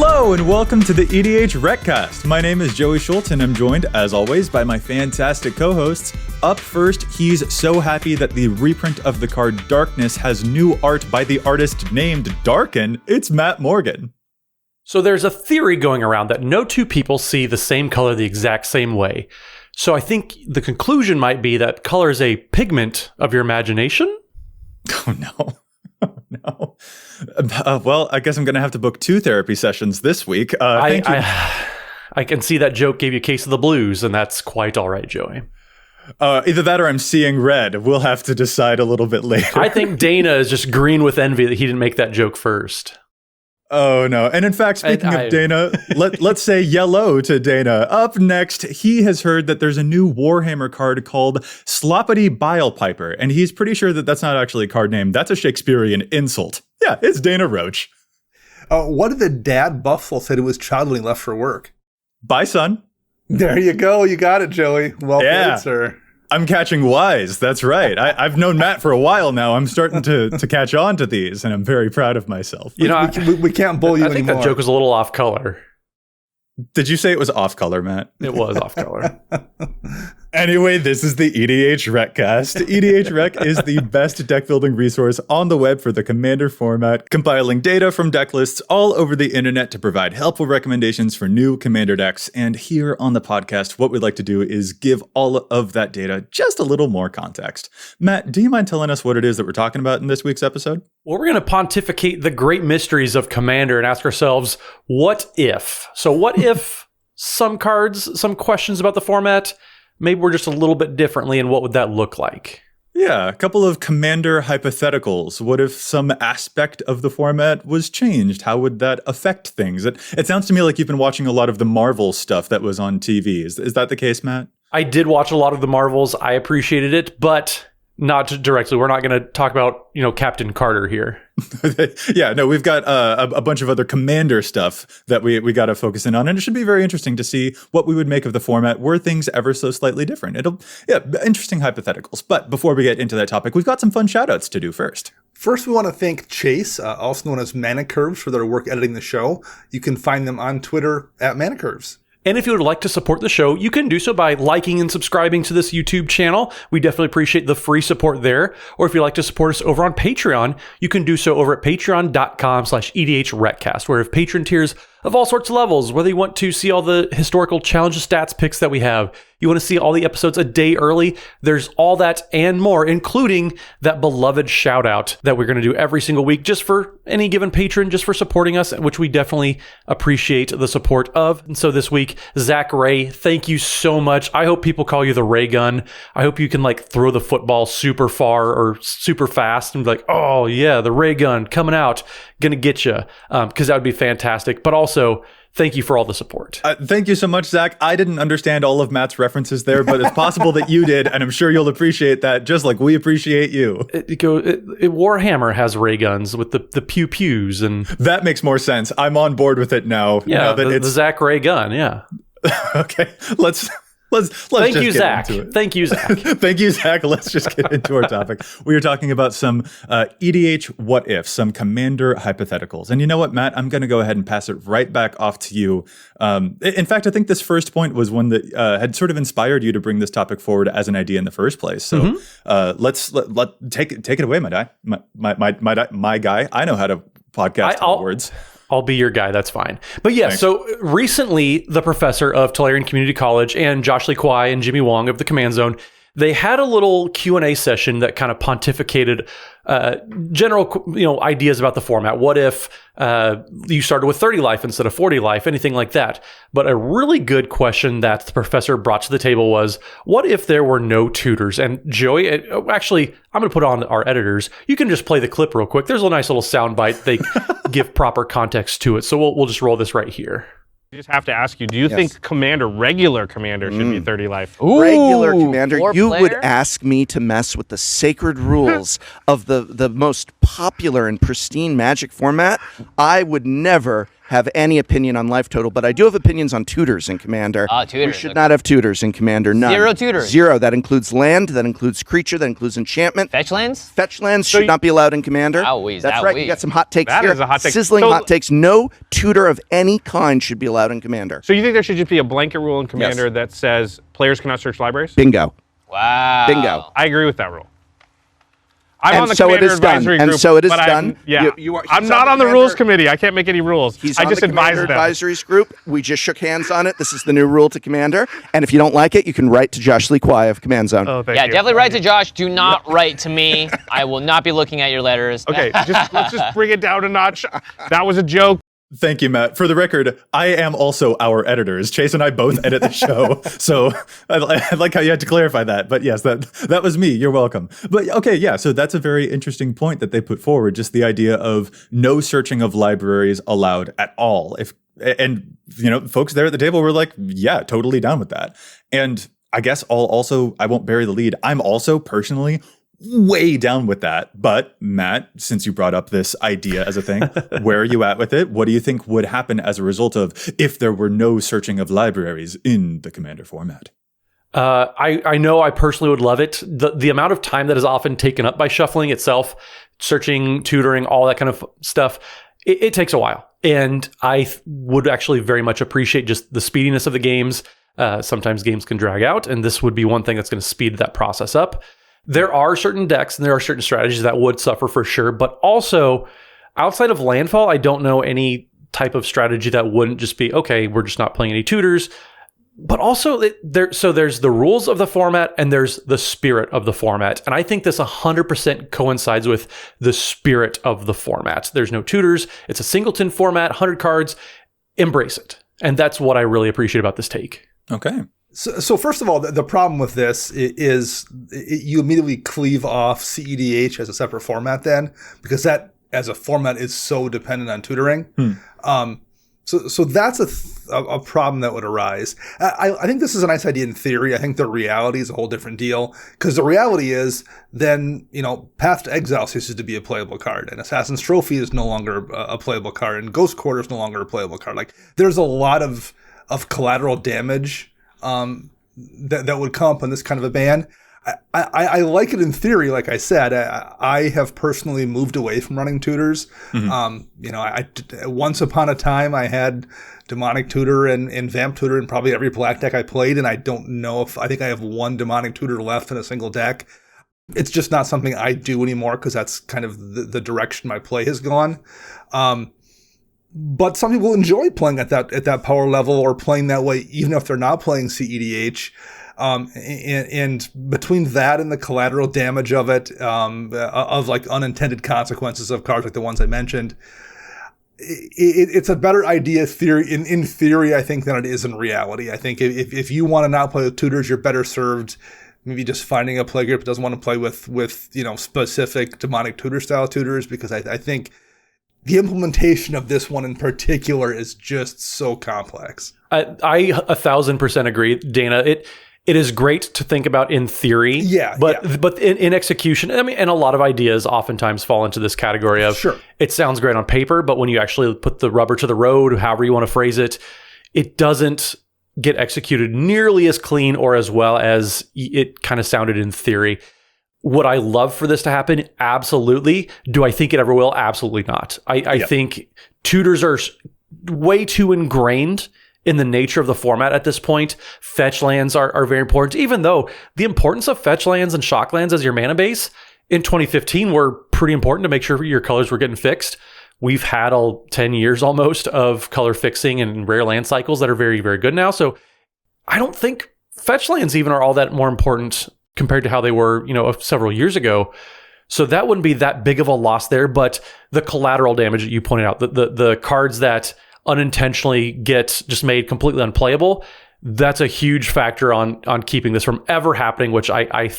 Hello and welcome to the EDHRECast. My name is Joey Schultz and I'm joined, as always, by my fantastic co-hosts. Up first, he's so happy that the reprint of the card Darkness has new art by the artist named Darken. It's Matt Morgan. So there's a theory going around that no two people see the same color the exact same way. So I think the conclusion might be that color is a pigment of your imagination? Oh no. Oh no. Well, I guess I'm going to have to book 2 therapy sessions this week. Thank you. I can see that joke gave you a case of the blues, and that's quite all right, Joey. Either that or I'm seeing red. We'll have to decide a little bit later. I think Dana is just green with envy that he didn't make that joke first. Oh, no. And in fact, speaking of Dana, let's say yellow to Dana. Up next, he has heard that there's a new Warhammer card called Sloppity Bilepiper, and he's pretty sure that that's not actually a card name. That's a Shakespearean insult. Yeah, it's Dana Roach. What did the dad Buffalo say to his child when he left for work? Bye, son. There you go. You got it, Joey. Well played, sir. I'm catching wise. That's right. I've known Matt for a while now. I'm starting to catch on to these, and I'm very proud of myself. You know, we can't bull you anymore. I think that joke was a little off color. Did you say it was off color, Matt? It was off color. Anyway, this is the EDHRECast. EDHREC is the best deck building resource on the web for the Commander format, compiling data from deck lists all over the internet to provide helpful recommendations for new Commander decks. And here on the podcast, what we'd like to do is give all of that data just a little more context. Matt, do you mind telling us what it is that we're talking about in this week's episode? Well, we're going to pontificate the great mysteries of Commander and ask ourselves, what if? So what if some cards, some questions about the format, maybe we're just a little bit differently, and what would that look like? Yeah, a couple of Commander hypotheticals. What if some aspect of the format was changed? How would that affect things? It sounds to me like you've been watching a lot of the Marvel stuff that was on TV. Is that the case, Matt? I did watch a lot of the Marvels. I appreciated it, but not directly. We're not going to talk about, Captain Carter here. Yeah, no, we've got a bunch of other Commander stuff that we got to focus in on, and it should be very interesting to see what we would make of the format were things ever so slightly different. Interesting hypotheticals. But before we get into that topic, we've got some fun shout-outs to do first. First, we want to thank Chase, also known as Mana Curves, for their work editing the show. You can find them on Twitter at Mana Curves. And if you would like to support the show, you can do so by liking and subscribing to this YouTube channel. We definitely appreciate the free support there. Or if you'd like to support us over on Patreon, you can do so over at patreon.com/EDHRECast, where we have patron tiers of all sorts of levels, whether you want to see all the historical challenge stats picks that we have, you want to see all the episodes a day early, there's all that and more, including that beloved shout out that we're going to do every single week just for any given patron, just for supporting us, which we definitely appreciate the support of. And so this week, Zach Ray, thank you so much. I hope people call you the Ray Gun. I hope you can throw the football super far or super fast and be like, oh yeah, the Ray Gun coming out, gonna get you, because that would be fantastic. But also, thank you for all the support. Thank you so much, Zach. I didn't understand all of Matt's references there, but it's possible that you did, and I'm sure you'll appreciate that just like we appreciate you. Warhammer has ray guns with the pew-pews. And that makes more sense. I'm on board with it now. Yeah, the Zach Ray gun, yeah. Okay, let's Thank you, Zach. Thank you, Zach. Thank you, Zach. Let's just get into our topic. We are talking about some EDH what ifs, some Commander hypotheticals. And you know what, Matt? I'm going to go ahead and pass it right back off to you. In fact, I think this first point was one that had sort of inspired you to bring this topic forward as an idea in the first place. So let's take it away, my guy. My guy. I know how to podcast words. I'll be your guy. That's fine. But yeah, Thanks. So recently, the professor of Tolarian Community College and Josh Lee Kwai and Jimmy Wong of the Command Zone, they had a little Q&A session that kind of pontificated general ideas about the format. What if you started with 30 life instead of 40 life, anything like that. But a really good question that the professor brought to the table was, what if there were no tutors? And Joey, actually, I'm going to put on our editors. You can just play the clip real quick. There's a nice little soundbite. They give proper context to it. So we'll just roll this right here. I just have to ask you, do you think regular commander should be 30 life? Ooh, regular commander, you would ask me to mess with the sacred rules of the most popular and pristine Magic format? I would never, have any opinion on life total, but I do have opinions on tutors in Commander. Tutors. We should not have tutors in Commander. None. 0 tutors. 0. That includes land, that includes creature, that includes enchantment. Fetch lands? Fetch lands should not be allowed in Commander. That's right. You got some hot takes That here. is a hot take. Sizzling hot takes. No tutor of any kind should be allowed in Commander. So you think there should just be a blanket rule in Commander that says players cannot search libraries? Bingo. Wow. Bingo. I agree with that rule. I'm And on the so it Commander is done. Advisory And Group. so it is but done. Yeah. I'm not on the Rules Committee. I can't make any rules. He's I on just the advise Commander them. Advisories group. We just shook hands on it. This is the new rule to Commander. And if you don't like it, you can write to Josh Lee Kwai of Command Zone. Oh, thank Yeah, you. definitely write to Josh. Do not write to me. I will not be looking at your letters. Okay, let's just bring it down a notch. That was a joke. Thank you, Matt. For the record, I am also our editors. Chase and I both edit the show, so I like how you had to clarify that. But yes, that was me. You're welcome. But okay, yeah. So that's a very interesting point that they put forward. Just the idea of no searching of libraries allowed at all. And folks there at the table were like, yeah, totally down with that. And I guess I won't bury the lead. I'm also personally way down with that. But Matt, since you brought up this idea as a thing, where are you at with it? What do you think would happen as a result of if there were no searching of libraries in the Commander format? I know I personally would love it. The amount of time that is often taken up by shuffling itself, searching, tutoring, all that kind of stuff, it takes a while. And I would actually very much appreciate just the speediness of the games. Sometimes games can drag out, and this would be one thing that's going to speed that process up. There are certain decks and there are certain strategies that would suffer for sure, but also outside of landfall, I don't know any type of strategy that wouldn't just be, okay, we're just not playing any tutors. But also, there's the rules of the format and there's the spirit of the format. And I think this 100% coincides with the spirit of the format. There's no tutors. It's a singleton format, 100 cards. Embrace it. And that's what I really appreciate about this take. Okay. So first of all, the problem with this is you immediately cleave off CEDH as a separate format then, because that as a format is so dependent on tutoring. So that's a problem that would arise. I think this is a nice idea in theory. I think the reality is a whole different deal, because the reality is then, Path to Exile ceases to be a playable card, and Assassin's Trophy is no longer a playable card, and Ghost Quarter is no longer a playable card. Like, there's a lot of collateral damage that would come up on this kind of a ban. I like it in theory. Like I said, I have personally moved away from running tutors. Once upon a time I had Demonic Tutor and Vamp Tutor in probably every black deck I played, and I don't know I think I have one Demonic Tutor left in a single deck. It's just not something I do anymore because that's kind of the direction my play has gone. But some people enjoy playing at that power level or playing that way, even if they're not playing CEDH. And between that and the collateral damage of it, of like unintended consequences of cards like the ones I mentioned, it's a better idea in theory, I think, than it is in reality. I think if you want to not play with tutors, you're better served maybe just finding a play group that doesn't want to play with specific Demonic Tutor style tutors, because I think the implementation of this one in particular is just so complex. I 1,000% agree, Dana. It is great to think about in theory, but in execution, I mean, and a lot of ideas oftentimes fall into this category of, sure, it sounds great on paper, but when you actually put the rubber to the road, however you want to phrase it, it doesn't get executed nearly as clean or as well as it kind of sounded in theory. Would I love for this to happen? Absolutely. Do I think it ever will? Absolutely not. I think tutors are way too ingrained in the nature of the format at this point. Fetch lands are very important, even though the importance of fetch lands and shock lands as your mana base in 2015 were pretty important to make sure your colors were getting fixed. We've had 10 years almost of color fixing and rare land cycles that are very, very good now. So I don't think fetch lands even are all that more important compared to how they were, several years ago. So that wouldn't be that big of a loss there. But the collateral damage that you pointed out, the cards that unintentionally get just made completely unplayable, that's a huge factor on keeping this from ever happening, which I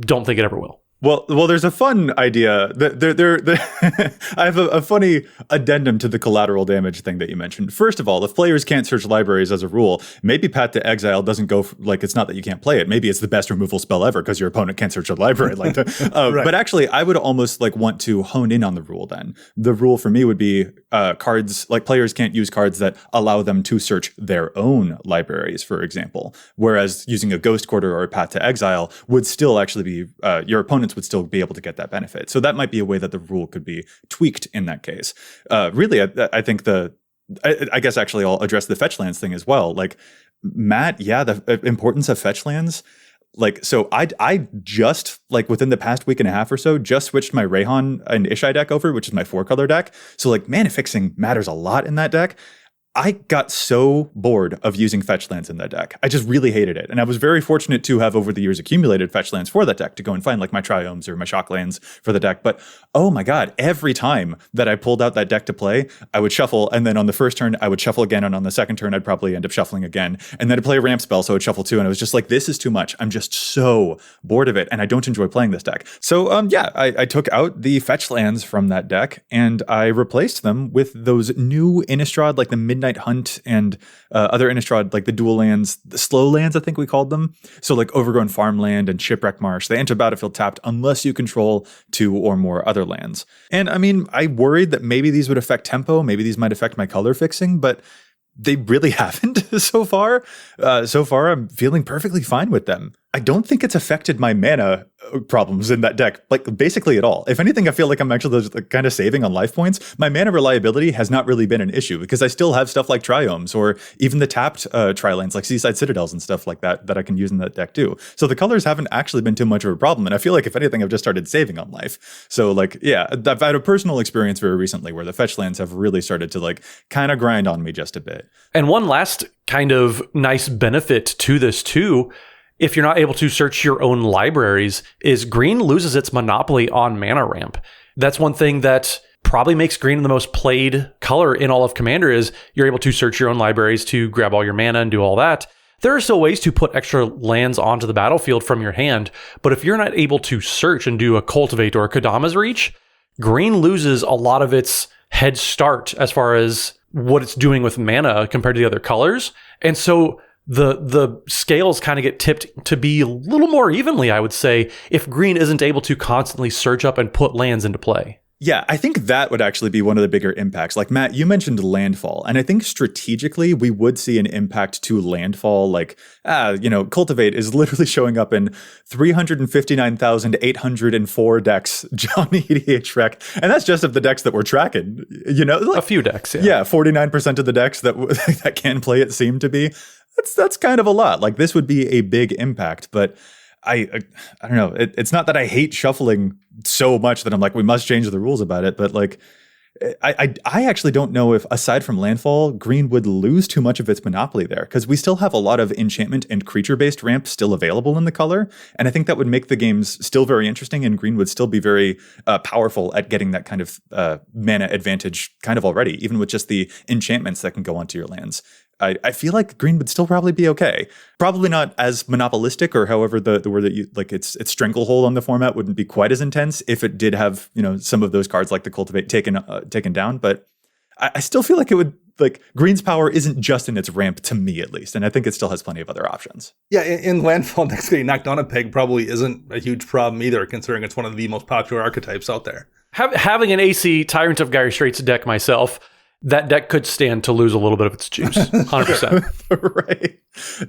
don't think it ever will. Well, there's a fun idea. I have a funny addendum to the collateral damage thing that you mentioned. First of all, if players can't search libraries as a rule, maybe Path to Exile doesn't go it's not that you can't play it. Maybe it's the best removal spell ever because your opponent can't search a library like that. Right. But actually, I would almost want to hone in on the rule then. The rule for me would be cards, players can't use cards that allow them to search their own libraries, for example. Whereas using a Ghost Quarter or a Path to Exile would still actually be, your opponents would still be able to get that benefit. So that might be a way that the rule could be tweaked in that case. Really, I think I guess actually I'll address the fetch lands thing as well. Matt, the importance of fetch lands. So I just within the past week and a half or so just switched my Rayhan and Ishai deck over, which is my 4-color deck. So mana fixing matters a lot in that deck. I got so bored of using fetch lands in that deck. I just really hated it. And I was very fortunate to have over the years accumulated fetch lands for that deck to go and find my Triomes or my Shock lands for the deck. But oh my God, every time that I pulled out that deck to play, I would shuffle. And then on the first turn, I would shuffle again. And on the second turn, I'd probably end up shuffling again. And then I'd play a ramp spell. So I'd shuffle too. And I was just this is too much. I'm just so bored of it. And I don't enjoy playing this deck. So I took out the fetch lands from that deck and I replaced them with those new Innistrad, the Midnight Hunt and other Innistrad, the dual lands, the slow lands, I think we called them. So Overgrown Farmland and Shipwreck Marsh, they enter battlefield tapped unless you control 2 or more other lands. And I mean, I worried that maybe these would affect tempo, maybe these might affect my color fixing, but they really haven't so far. So far, I'm feeling perfectly fine with them. I don't think it's affected my mana problems in that deck, basically at all. If anything, I feel I'm actually kind of saving on life points. My mana reliability has not really been an issue because I still have stuff like Triomes or even the tapped tri-lands like Seaside Citadels and stuff like that I can use in that deck too. So the colors haven't actually been too much of a problem. And I feel if anything, I've just started saving on life. So I've had a personal experience very recently where the fetch lands have really started to kind of grind on me just a bit. And one last kind of nice benefit to this too, if you're not able to search your own libraries, is green loses its monopoly on mana ramp. That's one thing that probably makes green the most played color in all of Commander is you're able to search your own libraries to grab all your mana and do all that. There are still ways to put extra lands onto the battlefield from your hand, but if you're not able to search and do a Cultivate or a Kodama's Reach, green loses a lot of its head start as far as what it's doing with mana compared to the other colors. And so the scales kind of get tipped to be a little more evenly, I would say, if green isn't able to constantly search up and put lands into play. Yeah, I think that would actually be one of the bigger impacts. Matt, you mentioned landfall, and I think strategically we would see an impact to landfall. Cultivate is literally showing up in 359,804 decks on EDHREC, and that's just of the decks that we're tracking. A few decks, yeah, 49% of the decks that can play it seem to be. That's kind of a lot. This would be a big impact, but I don't know. It's not that I hate shuffling so much that I'm we must change the rules about it. But I actually don't know if, aside from landfall, green would lose too much of its monopoly there because we still have a lot of enchantment and creature-based ramp still available in the color. And I think that would make the games still very interesting and green would still be very powerful at getting that kind of mana advantage kind of already, even with just the enchantments that can go onto your lands. I feel green would still probably be okay. Probably not as monopolistic, or however the word that you its stranglehold on the format wouldn't be quite as intense if it did have some of those cards like the Cultivate taken down. But I still feel it would green's power isn't just in its ramp, to me at least, and I think it still has plenty of other options. Yeah, in landfall, next getting knocked down a peg probably isn't a huge problem either, considering it's one of the most popular archetypes out there. Having an AC Tyrant of Gyre Straits deck myself, that deck could stand to lose a little bit of its juice. 100%. Right.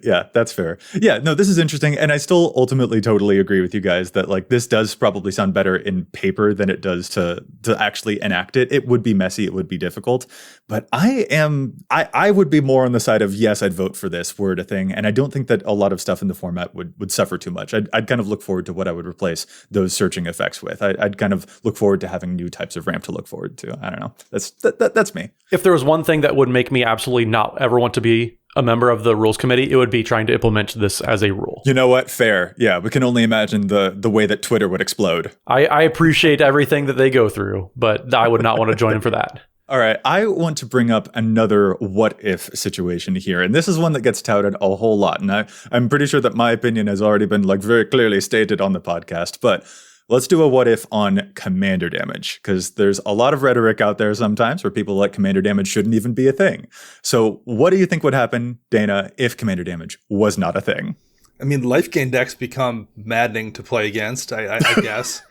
Yeah, that's fair. Yeah, no, this is interesting. And I still ultimately totally agree with you guys that this does probably sound better in paper than it does to actually enact it. It would be messy. It would be difficult. But I would be more on the side of, yes, I'd vote for this were it a thing. And I don't think that a lot of stuff in the format would suffer too much. I'd kind of look forward to what I would replace those searching effects with. I'd kind of look forward to having new types of ramp to look forward to. I don't know. That's me. If there was one thing that would make me absolutely not ever want to be a member of the rules committee, it would be trying to implement this as a rule. You know what? Fair. Yeah, we can only imagine the way that Twitter would explode. I appreciate everything that they go through, but I would not want to join them for that. All right, I want to bring up another what-if situation here, and this is one that gets touted a whole lot, and I'm pretty sure that my opinion has already been very clearly stated on the podcast, but let's do a what if on commander damage, because there's a lot of rhetoric out there sometimes where people like commander damage shouldn't even be a thing. So what do you think would happen, Dana, if commander damage was not a thing? I mean, life gain decks become maddening to play against, I guess.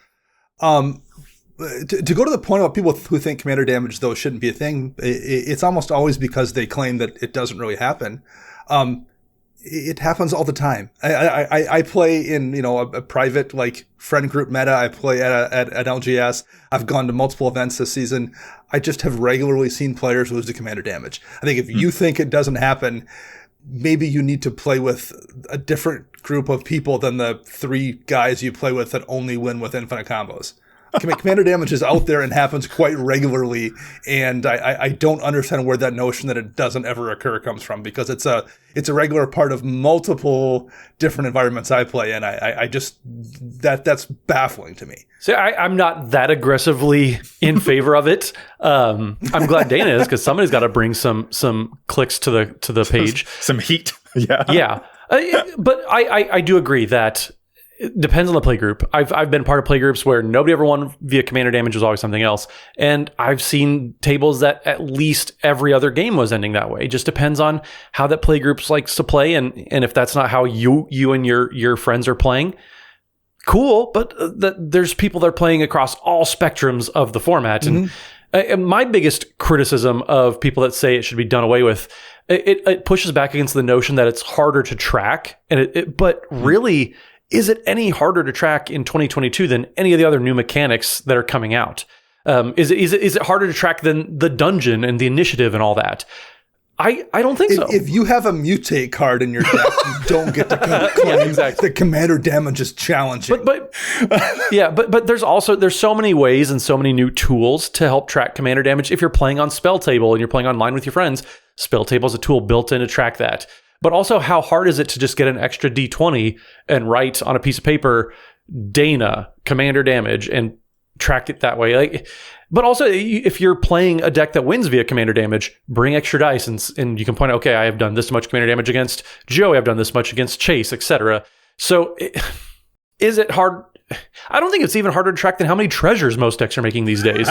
To go to the point about people who think commander damage, though, shouldn't be a thing, it's almost always because they claim that it doesn't really happen. It happens all the time. I play in, a private, like, friend group meta. I play at LGS. I've gone to multiple events this season. I just have regularly seen players lose to commander damage. I think if you think it doesn't happen, maybe you need to play with a different group of people than the 3 guys you play with that only win with infinite combos. Commander damage is out there and happens quite regularly, and I don't understand where that notion that it doesn't ever occur comes from, because it's a regular part of multiple different environments I play in. I just that's baffling to me. So I'm not that aggressively in favor of it. I'm glad Dana is, because somebody's got to bring some clicks to the page, some heat. Yeah, yeah. But I do agree that it depends on the play group. I've been part of play groups where nobody ever won via commander damage, was always something else. And I've seen tables that at least every other game was ending that way. It just depends on how that play group likes to play, and if that's not how you and your friends are playing, cool. But there's people that are playing across all spectrums of the format. And my biggest criticism of people that say it should be done away with, it pushes back against the notion that it's harder to track. But really, is it any harder to track in 2022 than any of the other new mechanics that are coming out? Is it harder to track than the dungeon and the initiative and all that? I don't think so. If you have a mutate card in your deck, you don't get to claim the commander damage is challenging. But there's so many ways and so many new tools to help track commander damage. If you're playing on Spell Table and you're playing online with your friends, Spell Table is a tool built in to track that. But also, how hard is it to just get an extra D20 and write on a piece of paper, Dana, commander damage, and track it that way? But also, if you're playing a deck that wins via commander damage, bring extra dice, and you can point out, okay, I have done this much commander damage against Joey, I've done this much against Chase, etc. So, is it hard? I don't think it's even harder to track than how many treasures most decks are making these days.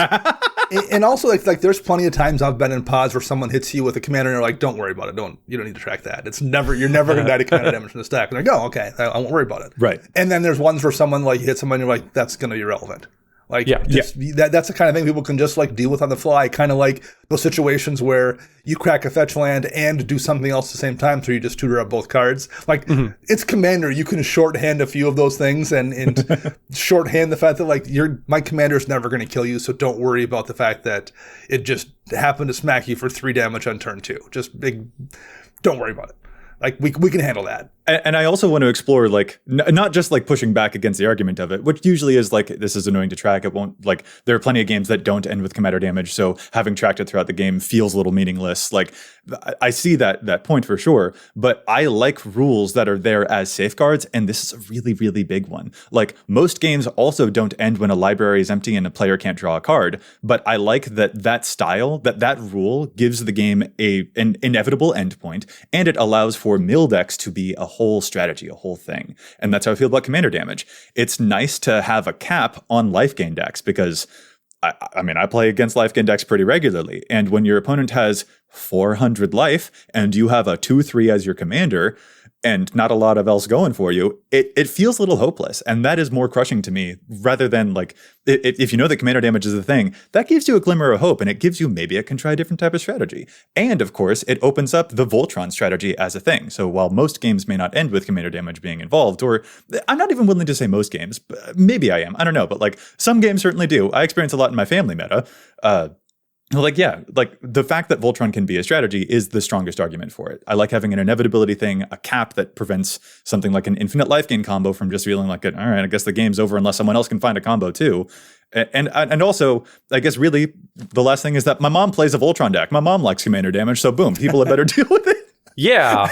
And also, like there's plenty of times I've been in pods where someone hits you with a commander and they're like, "Don't worry about it. You don't need to track that. You're never going to die to commander damage from this deck." And I go, "Okay, I won't worry about it." Right. And then there's ones where someone like hits someone and you're like, "That's going to be irrelevant." Like, that's the kind of thing people can just like deal with on the fly. Kind of like those situations where you crack a fetch land and do something else at the same time, so you just tutor up both cards. Like, it's commander. You can shorthand a few of those things and shorthand the fact that like my commander is never going to kill you, so don't worry about the fact that it just happened to smack you for 3 damage on turn 2. Don't worry about it. Like, we can handle that. And I also want to explore, like, not just like pushing back against the argument of it, which usually is like, this is annoying to track. It won't, like, there are plenty of games that don't end with commander damage, so having tracked it throughout the game feels a little meaningless. Like, I see that point for sure, but I like rules that are there as safeguards, and this is a really, really big one. Like, most games also don't end when a library is empty and a player can't draw a card, but I like that style, that rule gives the game an inevitable endpoint, and it allows for mill decks to be a whole strategy, a whole thing. And that's how I feel about commander damage. It's nice to have a cap on life gain decks, because I play against life gain decks pretty regularly. And when your opponent has 400 life and you have a 2/3 as your commander and not a lot of else going for you, it feels a little hopeless. And that is more crushing to me, rather than like, if you know that commander damage is a thing, that gives you a glimmer of hope, and it gives you maybe it can try a different type of strategy. And of course, it opens up the Voltron strategy as a thing. So while most games may not end with commander damage being involved, or I'm not even willing to say most games, maybe I am, I don't know, but like some games certainly do. I experience a lot in my family meta. Like the fact that Voltron can be a strategy is the strongest argument for it. I like having an inevitability thing, a cap that prevents something like an infinite life gain combo from just feeling like, all right, I guess the game's over unless someone else can find a combo too. And also, I guess really the last thing is that my mom plays a Voltron deck. My mom likes commander damage, so boom, people had better deal with it. Yeah.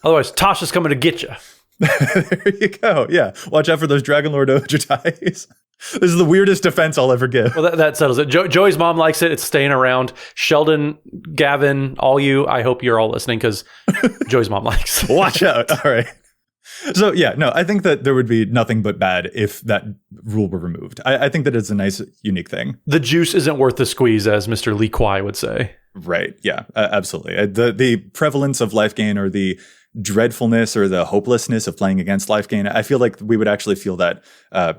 Otherwise, Tasha's coming to get you. There you go. Yeah. Watch out for those Dragon Lord Ojutais. This is the weirdest defense I'll ever give. Well, that settles it. Joey's mom likes it. It's staying around. Sheldon, Gavin, all you, I hope you're all listening, because Joey's mom likes it. Watch out. All right. So yeah, no, I think that there would be nothing but bad if that rule were removed. I think that it's a nice, unique thing. The juice isn't worth the squeeze, as Mr. Lee Kwai would say. Right. Yeah, absolutely. The prevalence of life gain, or the dreadfulness or the hopelessness of playing against life gain, I feel like we would actually feel that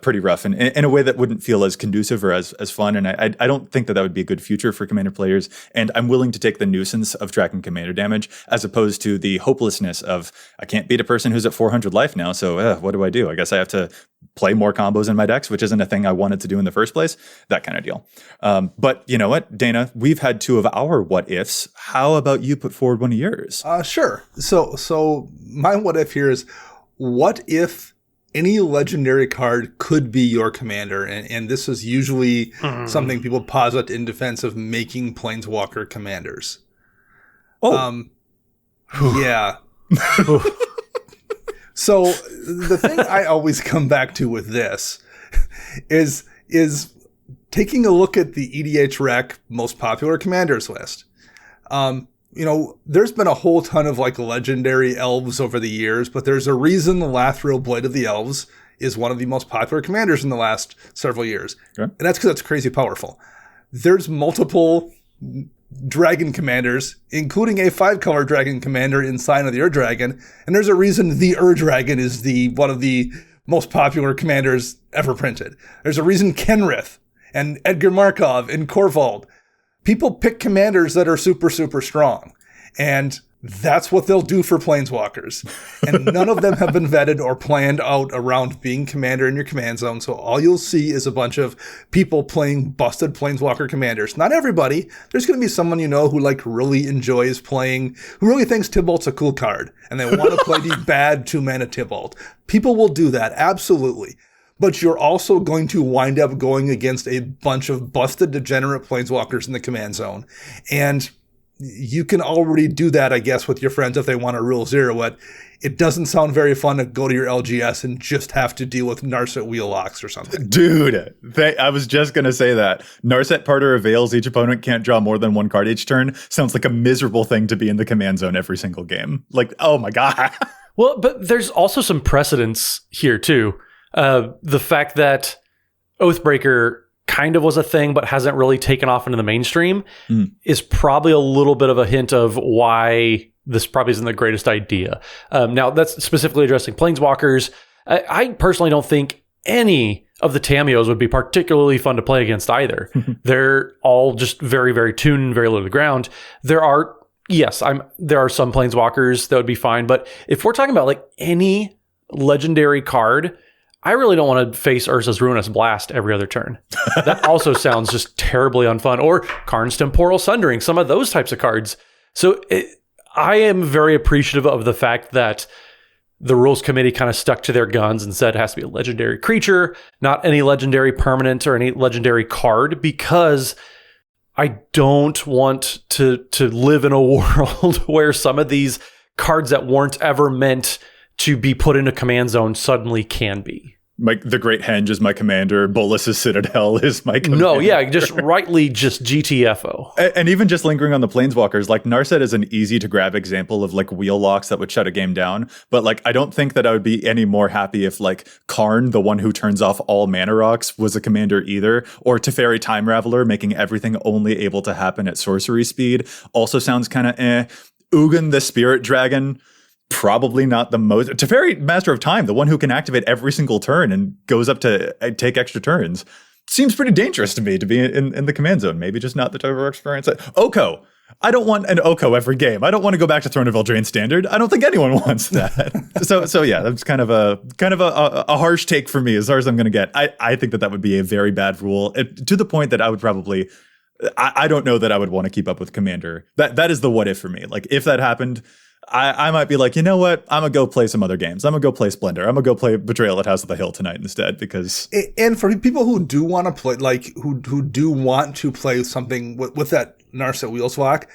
pretty rough, and in a way that wouldn't feel as conducive or as fun. And I don't think that would be a good future for Commander players. And I'm willing to take the nuisance of tracking Commander damage as opposed to the hopelessness of, I can't beat a person who's at 400 life now, so what do I do? I guess I have to play more combos in my decks, which isn't a thing I wanted to do in the first place. That kind of deal. But you know what, Dana, we've had 2 of our what ifs. How about you put forward one of yours? Sure. So my what if here is, what if any legendary card could be your commander? And this is usually something people posit in defense of making planeswalker commanders. Oh. Yeah. So the thing I always come back to with this is taking a look at the EDHREC most popular commanders list. There's been a whole ton of like legendary elves over the years, but there's a reason the Lathril Blade of the Elves is one of the most popular commanders in the last several years. Okay. And that's because it's crazy powerful. There's multiple dragon commanders, including a 5-color dragon commander in Sign of the Ur-Dragon, and there's a reason the Ur-Dragon is one of the most popular commanders ever printed. There's a reason Kenrith and Edgar Markov and Korvald. People pick commanders that are super, super strong, and that's what they'll do for planeswalkers. And none of them have been vetted or planned out around being commander in your command zone. So all you'll see is a bunch of people playing busted planeswalker commanders. Not everybody. There's going to be someone who really enjoys playing, who really thinks Tybalt's a cool card, and they want to play the bad 2-mana Tybalt. People will do that, absolutely. But you're also going to wind up going against a bunch of busted degenerate planeswalkers in the command zone. And you can already do that, I guess, with your friends if they want to rule 0 it. It doesn't sound very fun to go to your LGS and just have to deal with Narset wheel locks or something. Dude, I was just going to say that. Narset Parter avails, each opponent can't draw more than 1 card each turn. Sounds like a miserable thing to be in the command zone every single game. Like, oh my God. Well, but there's also some precedence here too. The fact that Oathbreaker kind of was a thing, but hasn't really taken off into the mainstream is probably a little bit of a hint of why this probably isn't the greatest idea. Now, that's specifically addressing planeswalkers. I personally don't think any of the Tamios would be particularly fun to play against either. They're all just very, very tuned, very low to the ground. There are some planeswalkers that would be fine, but if we're talking about like any legendary card, I really don't want to face Urza's Ruinous Blast every other turn. That also sounds just terribly unfun. Or Karn's Temporal Sundering, some of those types of cards. So I am very appreciative of the fact that the rules committee kind of stuck to their guns and said it has to be a legendary creature, not any legendary permanent or any legendary card, because I don't want to live in a world where some of these cards that weren't ever meant to be put into command zone suddenly can be. Like the Great Henge is my commander, Bolus's Citadel is my commander. No, yeah, just rightly just GTFO. And even just lingering on the planeswalkers, like Narset is an easy to grab example of like wheel locks that would shut a game down. But like, I don't think that I would be any more happy if like Karn, the one who turns off all mana rocks, was a commander either. Or Teferi Time Raveler, making everything only able to happen at sorcery speed. Also sounds kind of Ugin the Spirit Dragon, probably not the most. Teferi, Master of Time, the one who can activate every single turn and goes up to take extra turns, seems pretty dangerous to me to be in the command zone. Maybe just not the type of experience. Oko. I don't want an Oko every game. I don't want to go back to Throne of Eldraine Standard. I don't think anyone wants that. so yeah, that's kind of a harsh take for me as far as I'm going to get. I think that would be a very bad rule, to the point that I would probably, I don't know that I would want to keep up with Commander. That is the what if for me. Like if that happened, I might be like, you know what? I'm going to go play some other games. I'm going to go play Splendor. I'm going to go play Betrayal at House of the Hill tonight instead, because... And for people who do want to play, like, who do want to play something with that Narset Wheels lock,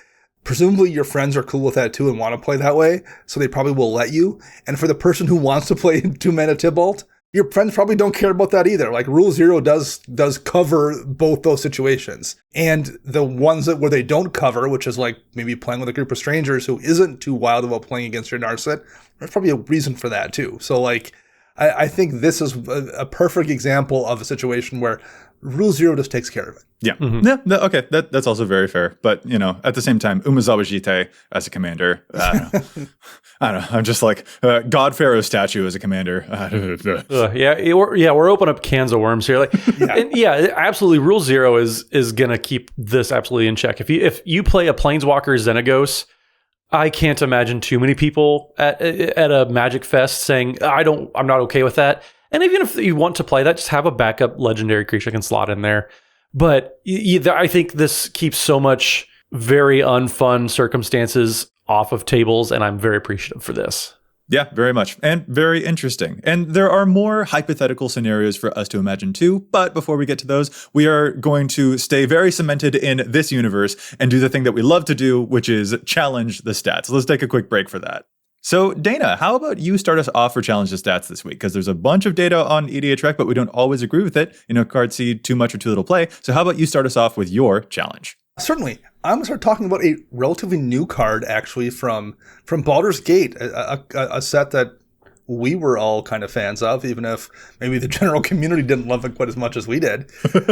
presumably your friends are cool with that too and want to play that way, so they probably will let you. And for the person who wants to play 2-mana Tybalt, your friends probably don't care about that either. Like Rule Zero does cover both those situations. And the ones where they don't cover, which is like maybe playing with a group of strangers who isn't too wild about playing against your Narset, there's probably a reason for that too. So like, I think this is a perfect example of a situation where Rule Zero just takes care of it. Yeah. Yeah. Okay. That's also very fair. But, at the same time, Umezawa Jite as a commander, I don't know. I'm just like, God Pharaoh statue as a commander. We're opening up cans of worms here. Like, absolutely. Rule Zero is going to keep this absolutely in check. If you play a Planeswalker Xenagos, I can't imagine too many people at a Magic Fest saying, I'm not okay with that. And even if you want to play that, just have a backup legendary creature that can slot in there. But I think this keeps so much very unfun circumstances off of tables, and I'm very appreciative for this. Yeah, very much. And very interesting. And there are more hypothetical scenarios for us to imagine too. But before we get to those, we are going to stay very cemented in this universe and do the thing that we love to do, which is challenge the stats. Let's take a quick break for that. So Dana, how about you start us off for Challenge the Stats this week? Because there's a bunch of data on EDHREC, but we don't always agree with it. Cards see too much or too little play. So how about you start us off with your challenge? Certainly. I'm going to start talking about a relatively new card, actually, from Baldur's Gate, a set that we were all kind of fans of, even if maybe the general community didn't love it quite as much as we did.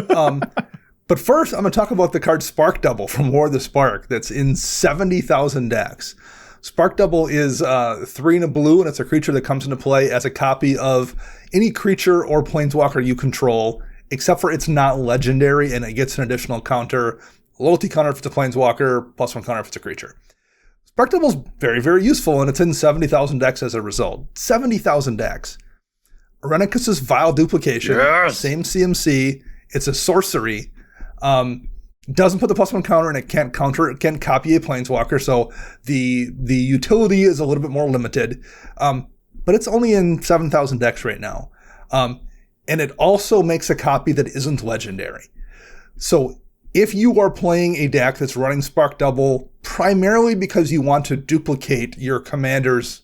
But first, I'm going to talk about the card Spark Double from War of the Spark that's in 70,000 decks. Spark Double is 3 and a blue, and it's a creature that comes into play as a copy of any creature or planeswalker you control, except for it's not legendary, and it gets an additional counter. Loyalty counter if it's a planeswalker, +1 counter if it's a creature. Spark Double is very, very useful, and it's in 70,000 decks as a result. 70,000 decks. Irenicus's Vile Duplication, same CMC. It's a sorcery. Doesn't put the +1 counter, and it can't counter. It can't copy a planeswalker, so the utility is a little bit more limited. But it's only in 7,000 decks right now. And it also makes a copy that isn't legendary. So if you are playing a deck that's running Spark Double primarily because you want to duplicate your commanders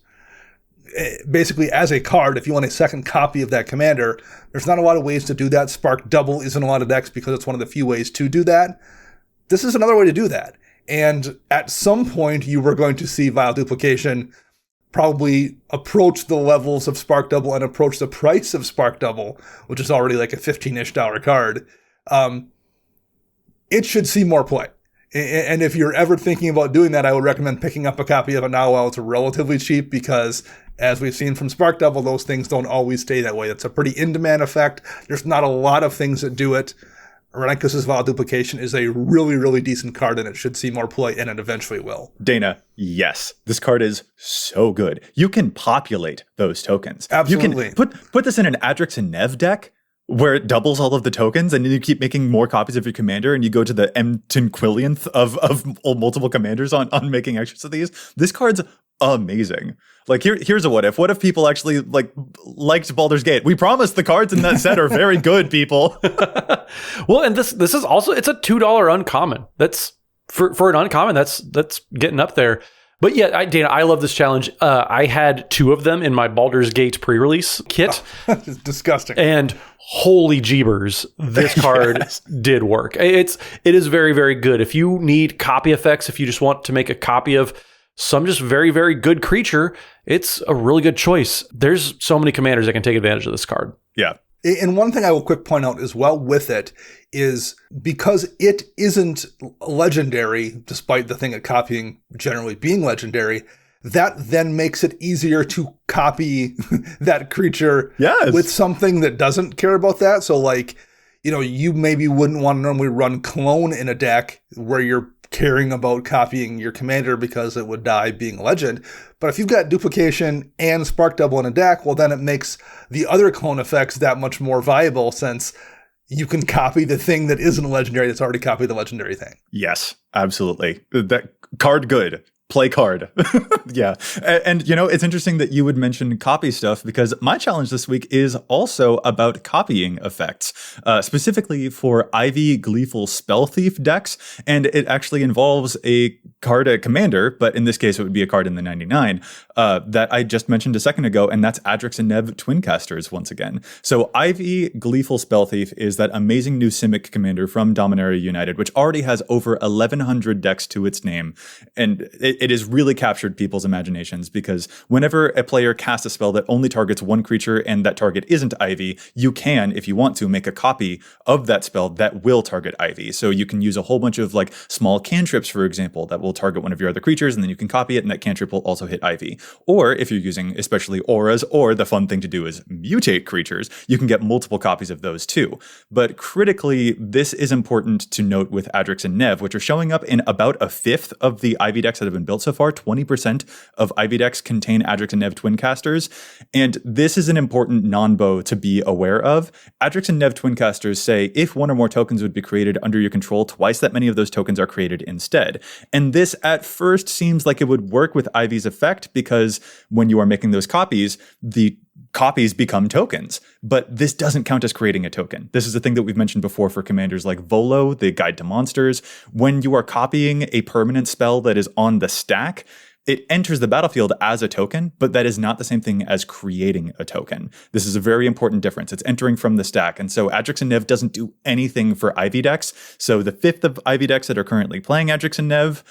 basically as a card, if you want a second copy of that commander, there's not a lot of ways to do that. Spark Double isn't a lot of decks because it's one of the few ways to do that. This is another way to do that. And at some point, you were going to see Vile Duplication probably approach the levels of Spark Double and approach the price of Spark Double, which is already like a $15-ish card. It should see more play. And if you're ever thinking about doing that, I would recommend picking up a copy of it now while it's relatively cheap, because as we've seen from Spark Double, those things don't always stay that way. It's a pretty in-demand effect. There's not a lot of things that do it. Irenicus's Vile Duplication is a really, really decent card, and it should see more play, and it eventually will. Dana, yes. This card is so good. You can populate those tokens. Absolutely. You can put this in an Adrix and Nev deck, where it doubles all of the tokens, and then you keep making more copies of your commander, and you go to the M-10 of multiple commanders on making extras of these. This card's amazing. Like, here's a what if. What if people actually liked Baldur's Gate? We promise the cards in that set are very good, people. Well, and this is also, it's a $2 uncommon. That's for an uncommon, that's getting up there. But yeah, Dana, I love this challenge. I had 2 of them in my Baldur's Gate pre-release kit. It's disgusting. And holy jeebers, this card did work. It is very, very good. If you need copy effects, if you just want to make a copy of some just very, very good creature, it's a really good choice. There's so many commanders that can take advantage of this card. Yeah. And one thing I will quick point out as well with it is because it isn't legendary, despite the thing at copying generally being legendary, that then makes it easier to copy that creature with something that doesn't care about that. So you maybe wouldn't want to normally run Clone in a deck where you're caring about copying your commander because it would die being a legend. But if you've got Duplication and Spark Double in a deck, well, then it makes the other clone effects that much more viable, since you can copy the thing that isn't legendary that's already copied the legendary thing. Yes, absolutely. That card good. play card. Yeah. And, you know, it's interesting that you would mention copy stuff because my challenge this week is also about copying effects, specifically for Ivy Gleeful Spell Thief decks. And it actually involves a card, a commander, but in this case, it would be a card in the 99 that I just mentioned a second ago. And that's Adrix and Nev Twincasters once again. So Ivy Gleeful Spell Thief is that amazing new Simic commander from Dominaria United, which already has over 1,100 decks to its name. And it has really captured people's imaginations because whenever a player casts a spell that only targets one creature and that target isn't Ivy, you can, if you want to, make a copy of that spell that will target Ivy. So you can use a whole bunch of like small cantrips, for example, that will target one of your other creatures, and then you can copy it, and that cantrip will also hit Ivy. Or if you're using especially auras, or the fun thing to do is mutate creatures, you can get multiple copies of those too. But critically, this is important to note with Adrix and Nev, which are showing up in about a fifth of the Ivy decks that have been built so far. 20% of Ivy decks contain Adrix and Nev Twincasters, and this is an important non-bow to be aware of. Adrix and Nev Twincasters say if one or more tokens would be created under your control, twice that many of those tokens are created instead. And this at first seems like it would work with Ivy's effect because when you are making those copies, the copies become tokens, but this doesn't count as creating a token. This is a thing that we've mentioned before for commanders like Volo, the Guide to Monsters. When you are copying a permanent spell that is on the stack, it enters the battlefield as a token, but that is not the same thing as creating a token. This is a very important difference. It's entering from the stack. And so Adrix and Nev doesn't do anything for Ivy decks. So the fifth of Ivy decks that are currently playing Adrix and Nev,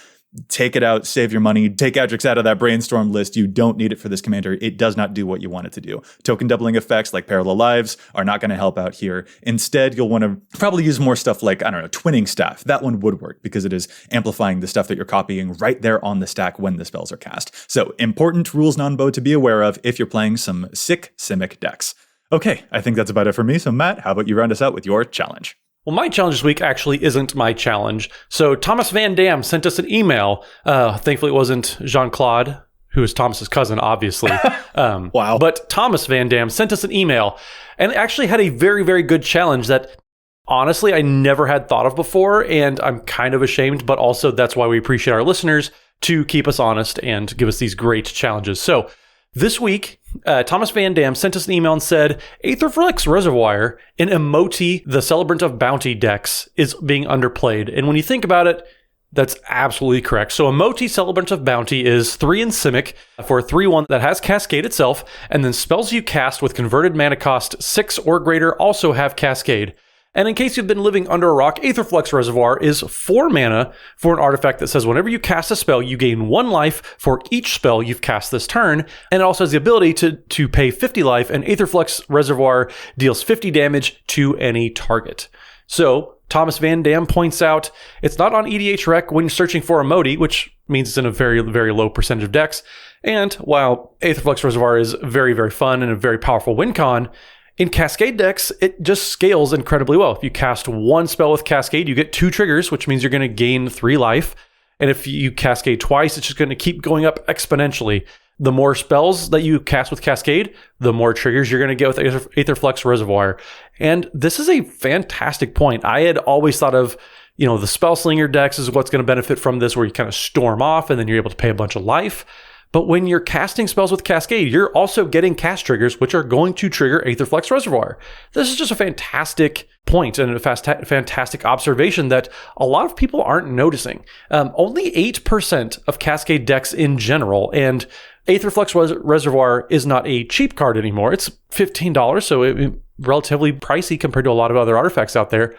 take it out, save your money, take Adrix out of that brainstorm list. You don't need it for this commander. It does not do what you want it to do. Token doubling effects like Parallel Lives are not going to help out here. Instead, you'll want to probably use more stuff like, I don't know, Twinning Staff. That one would work because it is amplifying the stuff that you're copying right there on the stack when the spells are cast. So important rules non-bow to be aware of if you're playing some sick Simic decks. Okay, I think that's about it for me. So Matt, how about you round us out with your challenge? Well, my challenge this week actually isn't my challenge. So Thomas Van Dam sent us an email. Thankfully, it wasn't Jean-Claude, who is Thomas's cousin, obviously. Wow. But Thomas Van Dam sent us an email and actually had a very, very good challenge that honestly I never had thought of before. And I'm kind of ashamed, but also that's why we appreciate our listeners to keep us honest and give us these great challenges. So this week, Thomas Van Dam sent us an email and said, Aetherflux Reservoir in Emoti, the Celebrant of Bounty decks, is being underplayed. And when you think about it, that's absolutely correct. So Emoti Celebrant of Bounty is 3 in Simic for a 3/1 that has Cascade itself, and then spells you cast with converted mana cost 6 or greater also have Cascade. And in case you've been living under a rock, Aetherflux Reservoir is 4 mana for an artifact that says whenever you cast a spell, you gain 1 life for each spell you've cast this turn. And it also has the ability to pay 50 life, and Aetherflux Reservoir deals 50 damage to any target. So Thomas Van Dam points out it's not on EDHREC when you're searching for Emoti, which means it's in a very, very low percentage of decks. And while Aetherflux Reservoir is very, very fun and a very powerful win con, in Cascade decks, it just scales incredibly well. If you cast 1 spell with Cascade, you get 2 triggers, which means you're going to gain 3 life. And if you Cascade twice, it's just going to keep going up exponentially. The more spells that you cast with Cascade, the more triggers you're going to get with Aetherflux Reservoir. And this is a fantastic point. I had always thought of, the Spellslinger decks is what's going to benefit from this, where you kind of storm off and then you're able to pay a bunch of life. But when you're casting spells with Cascade, you're also getting cast triggers, which are going to trigger Aetherflux Reservoir. This is just a fantastic point and a fantastic observation that a lot of people aren't noticing. Only 8% of Cascade decks in general, and Aetherflux Reservoir is not a cheap card anymore. It's $15, so it's relatively pricey compared to a lot of other artifacts out there.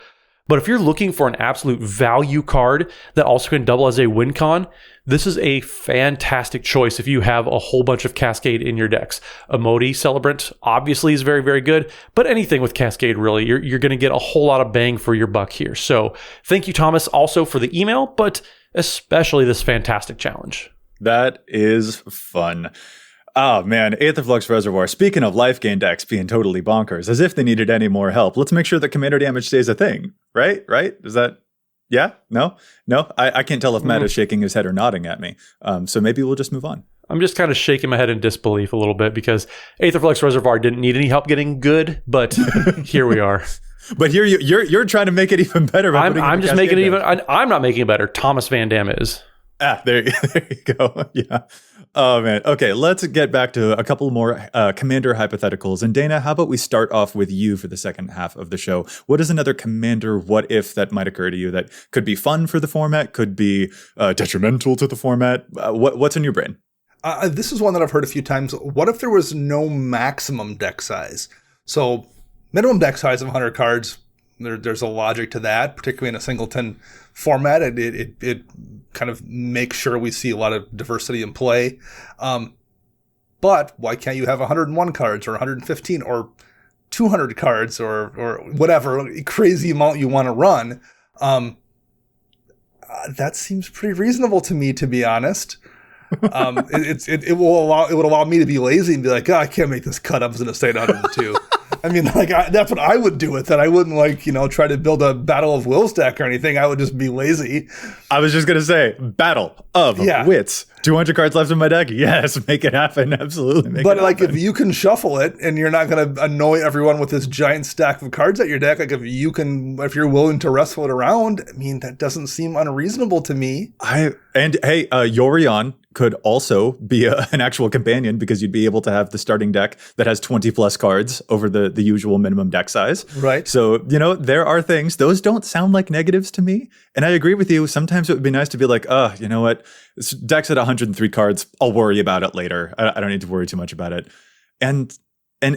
But if you're looking for an absolute value card that also can double as a win con, this is a fantastic choice if you have a whole bunch of Cascade in your decks. Emoti Celebrant obviously is very, very good, but anything with Cascade really, you're going to get a whole lot of bang for your buck here. So thank you, Thomas, also for the email, but especially this fantastic challenge. That is fun. Oh man, Aetherflux Reservoir. Speaking of life gain decks being totally bonkers, as if they needed any more help, let's make sure that commander damage stays a thing, right? Is that, yeah? No? I can't tell if Matt is shaking his head or nodding at me. So maybe we'll just move on. I'm just kind of shaking my head in disbelief a little bit because Aetherflux Reservoir didn't need any help getting good, but here we are. But here you're trying to make it even better. I'm just making it even. I'm not making it better. Thomas Van Dam is. There you go. Yeah. Oh, man. Okay, let's get back to a couple more Commander hypotheticals. And Dana, how about we start off with you for the second half of the show? What is another Commander what if that might occur to you that could be fun for the format, could be detrimental to the format? What's in your brain? This is one that I've heard a few times. What if there was no maximum deck size? So minimum deck size of 100 cards, there's a logic to that, particularly in a singleton format. It kind of makes sure we see a lot of diversity in play. But why can't you have 101 cards or 115 or 200 cards or whatever crazy amount you want to run? That seems pretty reasonable to me, to be honest. It would allow me to be lazy and be like, I can't make this cut. I'm going to stay at 102. I mean, that's what I would do with it. I wouldn't try to build a Battle of Wills deck or anything. I would just be lazy. I was just going to say Battle of Wits. 200 cards left in my deck. Yes, make it happen. Absolutely. If you can shuffle it and you're not going to annoy everyone with this giant stack of cards at your deck, if you're willing to wrestle it around, I mean, that doesn't seem unreasonable to me. Yorion could also be an actual companion because you'd be able to have the starting deck that has 20 plus cards over the usual minimum deck size. Right. So, there are things. Those don't sound like negatives to me. And I agree with you. Sometimes it would be nice to be like, you know what? This deck's at 103 cards. I'll worry about it later. I don't need to worry too much about it. And I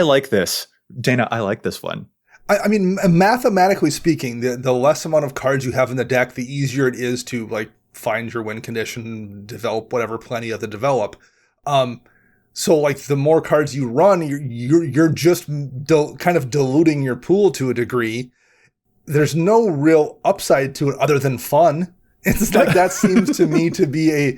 like this. Dana, I like this one. I mean, mathematically speaking, the less amount of cards you have in the deck, the easier it is to find your win condition, develop whatever plenty of to develop. So the more cards you run, you're just kind of diluting your pool to a degree. There's no real upside to it other than fun. It's that seems to me to be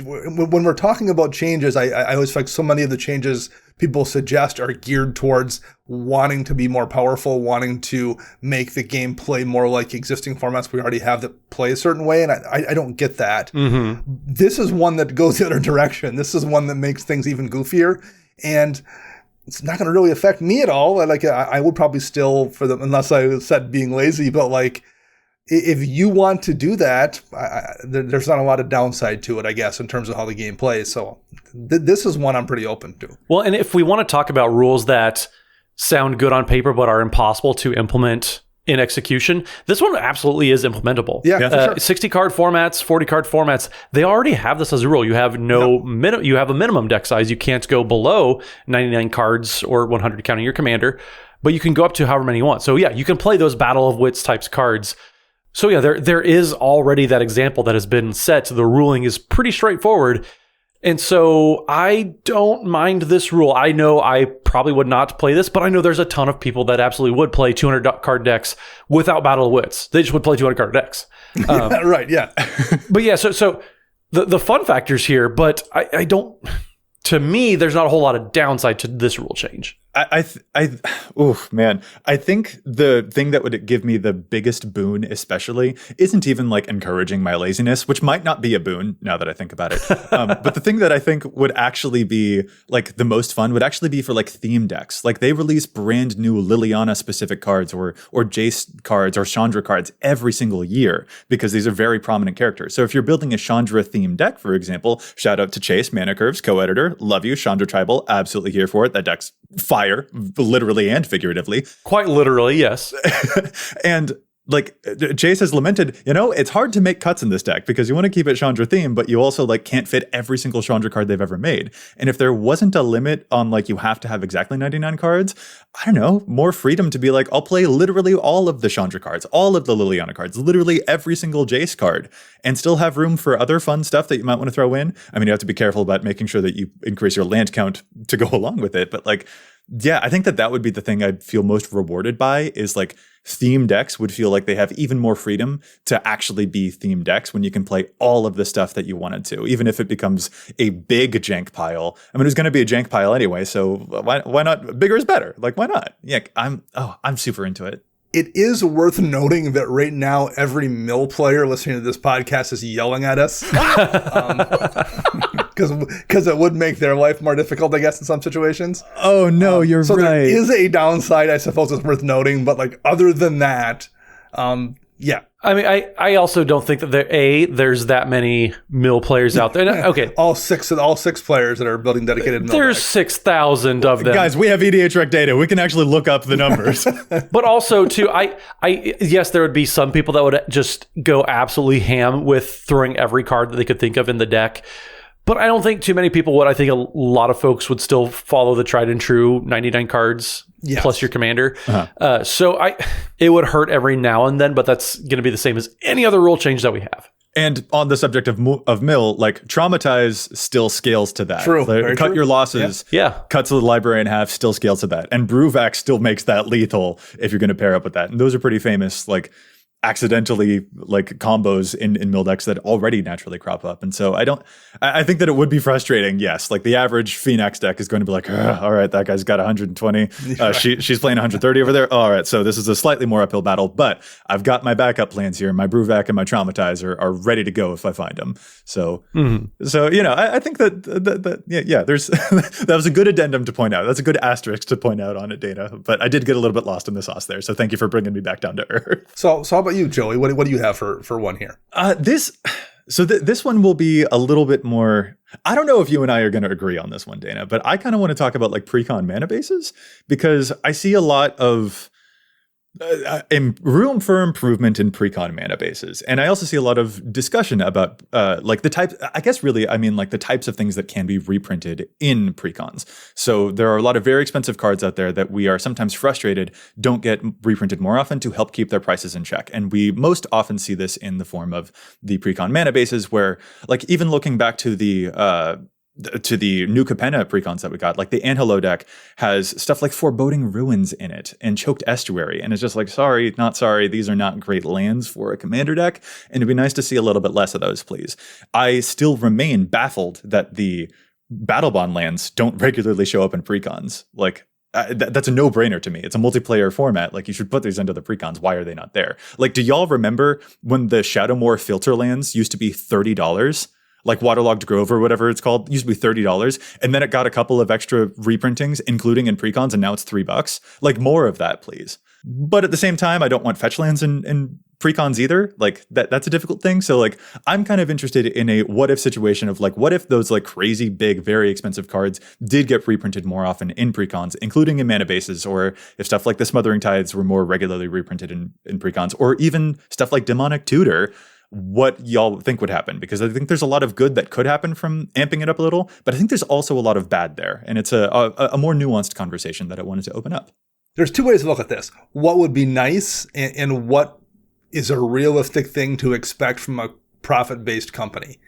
when we're talking about changes, I always feel like so many of the changes people suggest are geared towards wanting to be more powerful, wanting to make the game play more like existing formats we already have that play a certain way. And I don't get that. Mm-hmm. This is one that goes the other direction. This is one that makes things even goofier. And it's not going to really affect me at all. I would probably still unless I said being lazy, but if you want to do that, there's not a lot of downside to it, I guess, in terms of how the game plays. So this is one I'm pretty open to. Well, and if we want to talk about rules that sound good on paper but are impossible to implement in execution, this one absolutely is implementable. Yeah, for sure. 60 card formats, 40 card formats, they already have this as a rule. You have you have a minimum deck size. You can't go below 99 cards or 100 counting your commander, but you can go up to however many you want. So yeah, you can play those Battle of Wits types cards. So yeah, there is already that example that has been set. The ruling is pretty straightforward. And so I don't mind this rule. I know I probably would not play this, but I know there's a ton of people that absolutely would play 200 card decks without Battle of Wits. They just would play 200 card decks. Right, yeah. But yeah, so the fun factors here, but I don't... To me, there's not a whole lot of downside to this rule change. I think the thing that would give me the biggest boon, especially, isn't even encouraging my laziness, which might not be a boon now that I think about it. But the thing that I think would actually be the most fun would actually be for theme decks. They release brand new Liliana specific cards or Jace cards or Chandra cards every single year because these are very prominent characters. So if you're building a Chandra themed deck, for example, shout out to Chase, Mana Curves, co-editor. Love you, Chandra Tribal. Absolutely here for it. That deck's fire, literally and figuratively. Quite literally, yes. And Chase has lamented, it's hard to make cuts in this deck because you want to keep it Chandra theme, but you also can't fit every single Chandra card they've ever made. And if there wasn't a limit on you have to have exactly 99 cards, I don't know, more freedom to be I'll play literally all of the Chandra cards, all of the Liliana cards, literally every single Jace card, and still have room for other fun stuff that you might want to throw in. I mean, you have to be careful about making sure that you increase your land count to go along with it. But yeah, I think that would be the thing I'd feel most rewarded by is theme decks would feel like they have even more freedom to actually be theme decks when you can play all of the stuff that you wanted to, even if it becomes a big jank pile. I mean, it was going to be a jank pile anyway, so why not? Bigger is better. Why not? Yeah, I'm super into it. It is worth noting that right now, every mill player listening to this podcast is yelling at us. Because it would make their life more difficult, I guess, in some situations. Oh, no, you're right. So there is a downside, I suppose, it's worth noting. But other than that, Yeah. I mean, I also don't think that there's that many mill players out there. Okay, all six players that are building dedicated mill there's decks. 6,000 of them. Guys, we have EDHREC data. We can actually look up the numbers. But also, too, yes, there would be some people that would just go absolutely ham with throwing every card that they could think of in the deck. But I don't think too many people would. I think a lot of folks would still follow the tried and true 99 cards plus your commander. So it would hurt every now and then, but that's going to be the same as any other rule change that we have. And on the subject of mill, like traumatize still scales to that. True. Like, cut your losses. Yeah. Cuts the library in half still scales to that. And Brewvac still makes that lethal if you're going to pair up with that. And those are pretty famous, like accidentally like combos in mill decks that already naturally crop up. And so I think that it would be frustrating. Yes. Like the average Phoenix deck is going to be like, all right, that guy's got 120. She's playing 130 over there. All right. So this is a slightly more uphill battle, but I've got my backup plans here. My Brewvac and my Traumatizer are ready to go if I find them. So, I think that there's, that was a good addendum to point out. That's a good asterisk to point out on it, Dana, but I did get a little bit lost in the sauce there. So thank you for bringing me back down to earth. So how about you, Joey? What do you have for one here? This one will be a little bit more. I don't know if you and I are going to agree on this one, Dana, but I kind of want to talk about like pre-con mana bases because I see a lot of room for improvement in pre-con mana bases. And I also see a lot of discussion about like the types, I guess really, I mean like the types of things that can be reprinted in pre-cons. So there are a lot of very expensive cards out there that we are sometimes frustrated don't get reprinted more often to help keep their prices in check. And we most often see this in the form of the pre-con mana bases where like even looking back to the new Capenna precons that we got, like the Anhelo deck has stuff like Foreboding Ruins in it and Choked Estuary. And it's just like, sorry, not sorry. These are not great lands for a commander deck. And it'd be nice to see a little bit less of those, please. I still remain baffled that the Battle Bond lands don't regularly show up in precons. Like, that's a no-brainer to me. It's a multiplayer format. Like, you should put these into the precons. Why are they not there? Like, do y'all remember when the Shadowmoor filter lands used to be $30? Like Waterlogged Grove or whatever it's called, used to be $30. And then it got a couple of extra reprintings, including in precons, and now it's $3. Like, more of that, please. But at the same time, I don't want fetch lands in precons either. Like, that's a difficult thing. So like, I'm kind of interested in a what if situation of like, what if those like crazy big, very expensive cards did get reprinted more often in precons, including in mana bases, or if stuff like the Smothering Tides were more regularly reprinted in precons, or even stuff like Demonic Tutor, what y'all think would happen, because I think there's a lot of good that could happen from amping it up a little, but I think there's also a lot of bad there, and it's a more nuanced conversation that I wanted to open up. There's two ways to look at this. What would be nice and what is a realistic thing to expect from a profit-based company.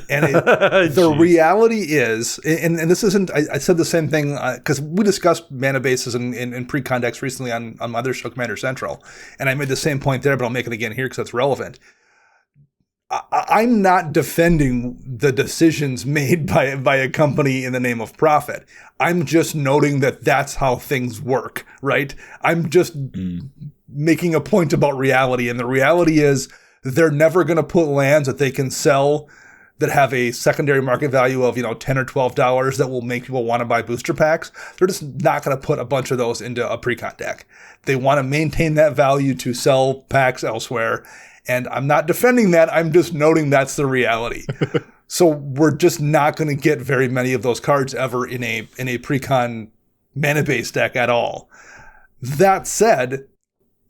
And the reality is, and this isn't, I said the same thing because we discussed mana bases in pre-con decks recently on my other show, Commander Central, and I made the same point there, but I'll make it again here because it's relevant. I'm not defending the decisions made by a company in the name of profit. I'm just noting that that's how things work, right? I'm just making a point about reality. And the reality is they're never going to put lands that they can sell that have a secondary market value of, $10 or $12 that will make people want to buy booster packs. They're just not going to put a bunch of those into a pre-con deck. They want to maintain that value to sell packs elsewhere. And I'm not defending that. I'm just noting that's the reality. So we're just not going to get very many of those cards ever in a pre-con mana-based deck at all. That said,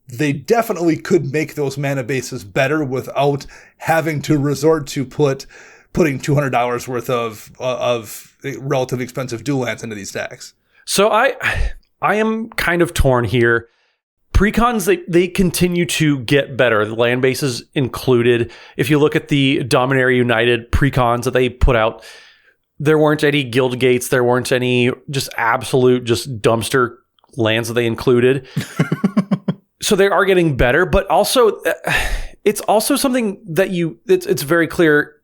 they definitely could make those mana bases better without having to resort to putting $200 worth of relatively expensive dual lands into these decks. So I am kind of torn here. Precons, they continue to get better, the land bases included. If you look at the Dominaria United precons that they put out, there weren't any guild gates, there weren't any just absolute just dumpster lands that they included. So they are getting better, but also it's also something that it's very clear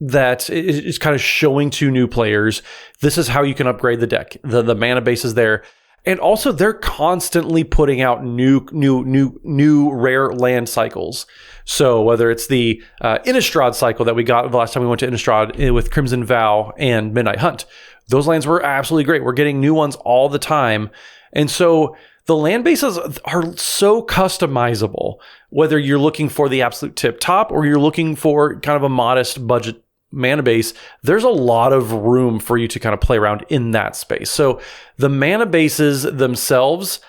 that it's kind of showing to new players, this is how you can upgrade the deck. The mana base is there. And also, they're constantly putting out new rare land cycles. So whether it's the Innistrad cycle that we got the last time we went to Innistrad with Crimson Vow and Midnight Hunt, those lands were absolutely great. We're getting new ones all the time. And so the land bases are so customizable, whether you're looking for the absolute tip top or you're looking for kind of a modest budget mana base. There's a lot of room for you to kind of play around in that space. So the mana bases themselves,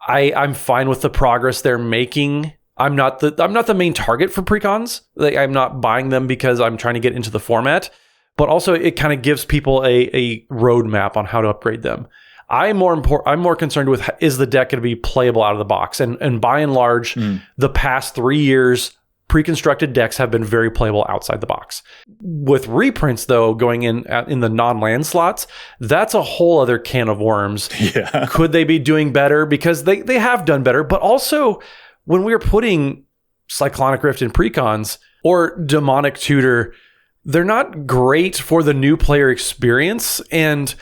I'm fine with the progress they're making. I'm not the main target for precons. Like, I'm not buying them because I'm trying to get into the format, but also it kind of gives people a roadmap on how to upgrade them. I'm more concerned with, is the deck going to be playable out of the box? And by and large, the past 3 years, pre-constructed decks have been very playable outside the box. With reprints, though, going in the non-land slots, that's a whole other can of worms. Yeah. Could they be doing better? Because they have done better. But also, when we were putting Cyclonic Rift in precons or Demonic Tutor, they're not great for the new player experience. And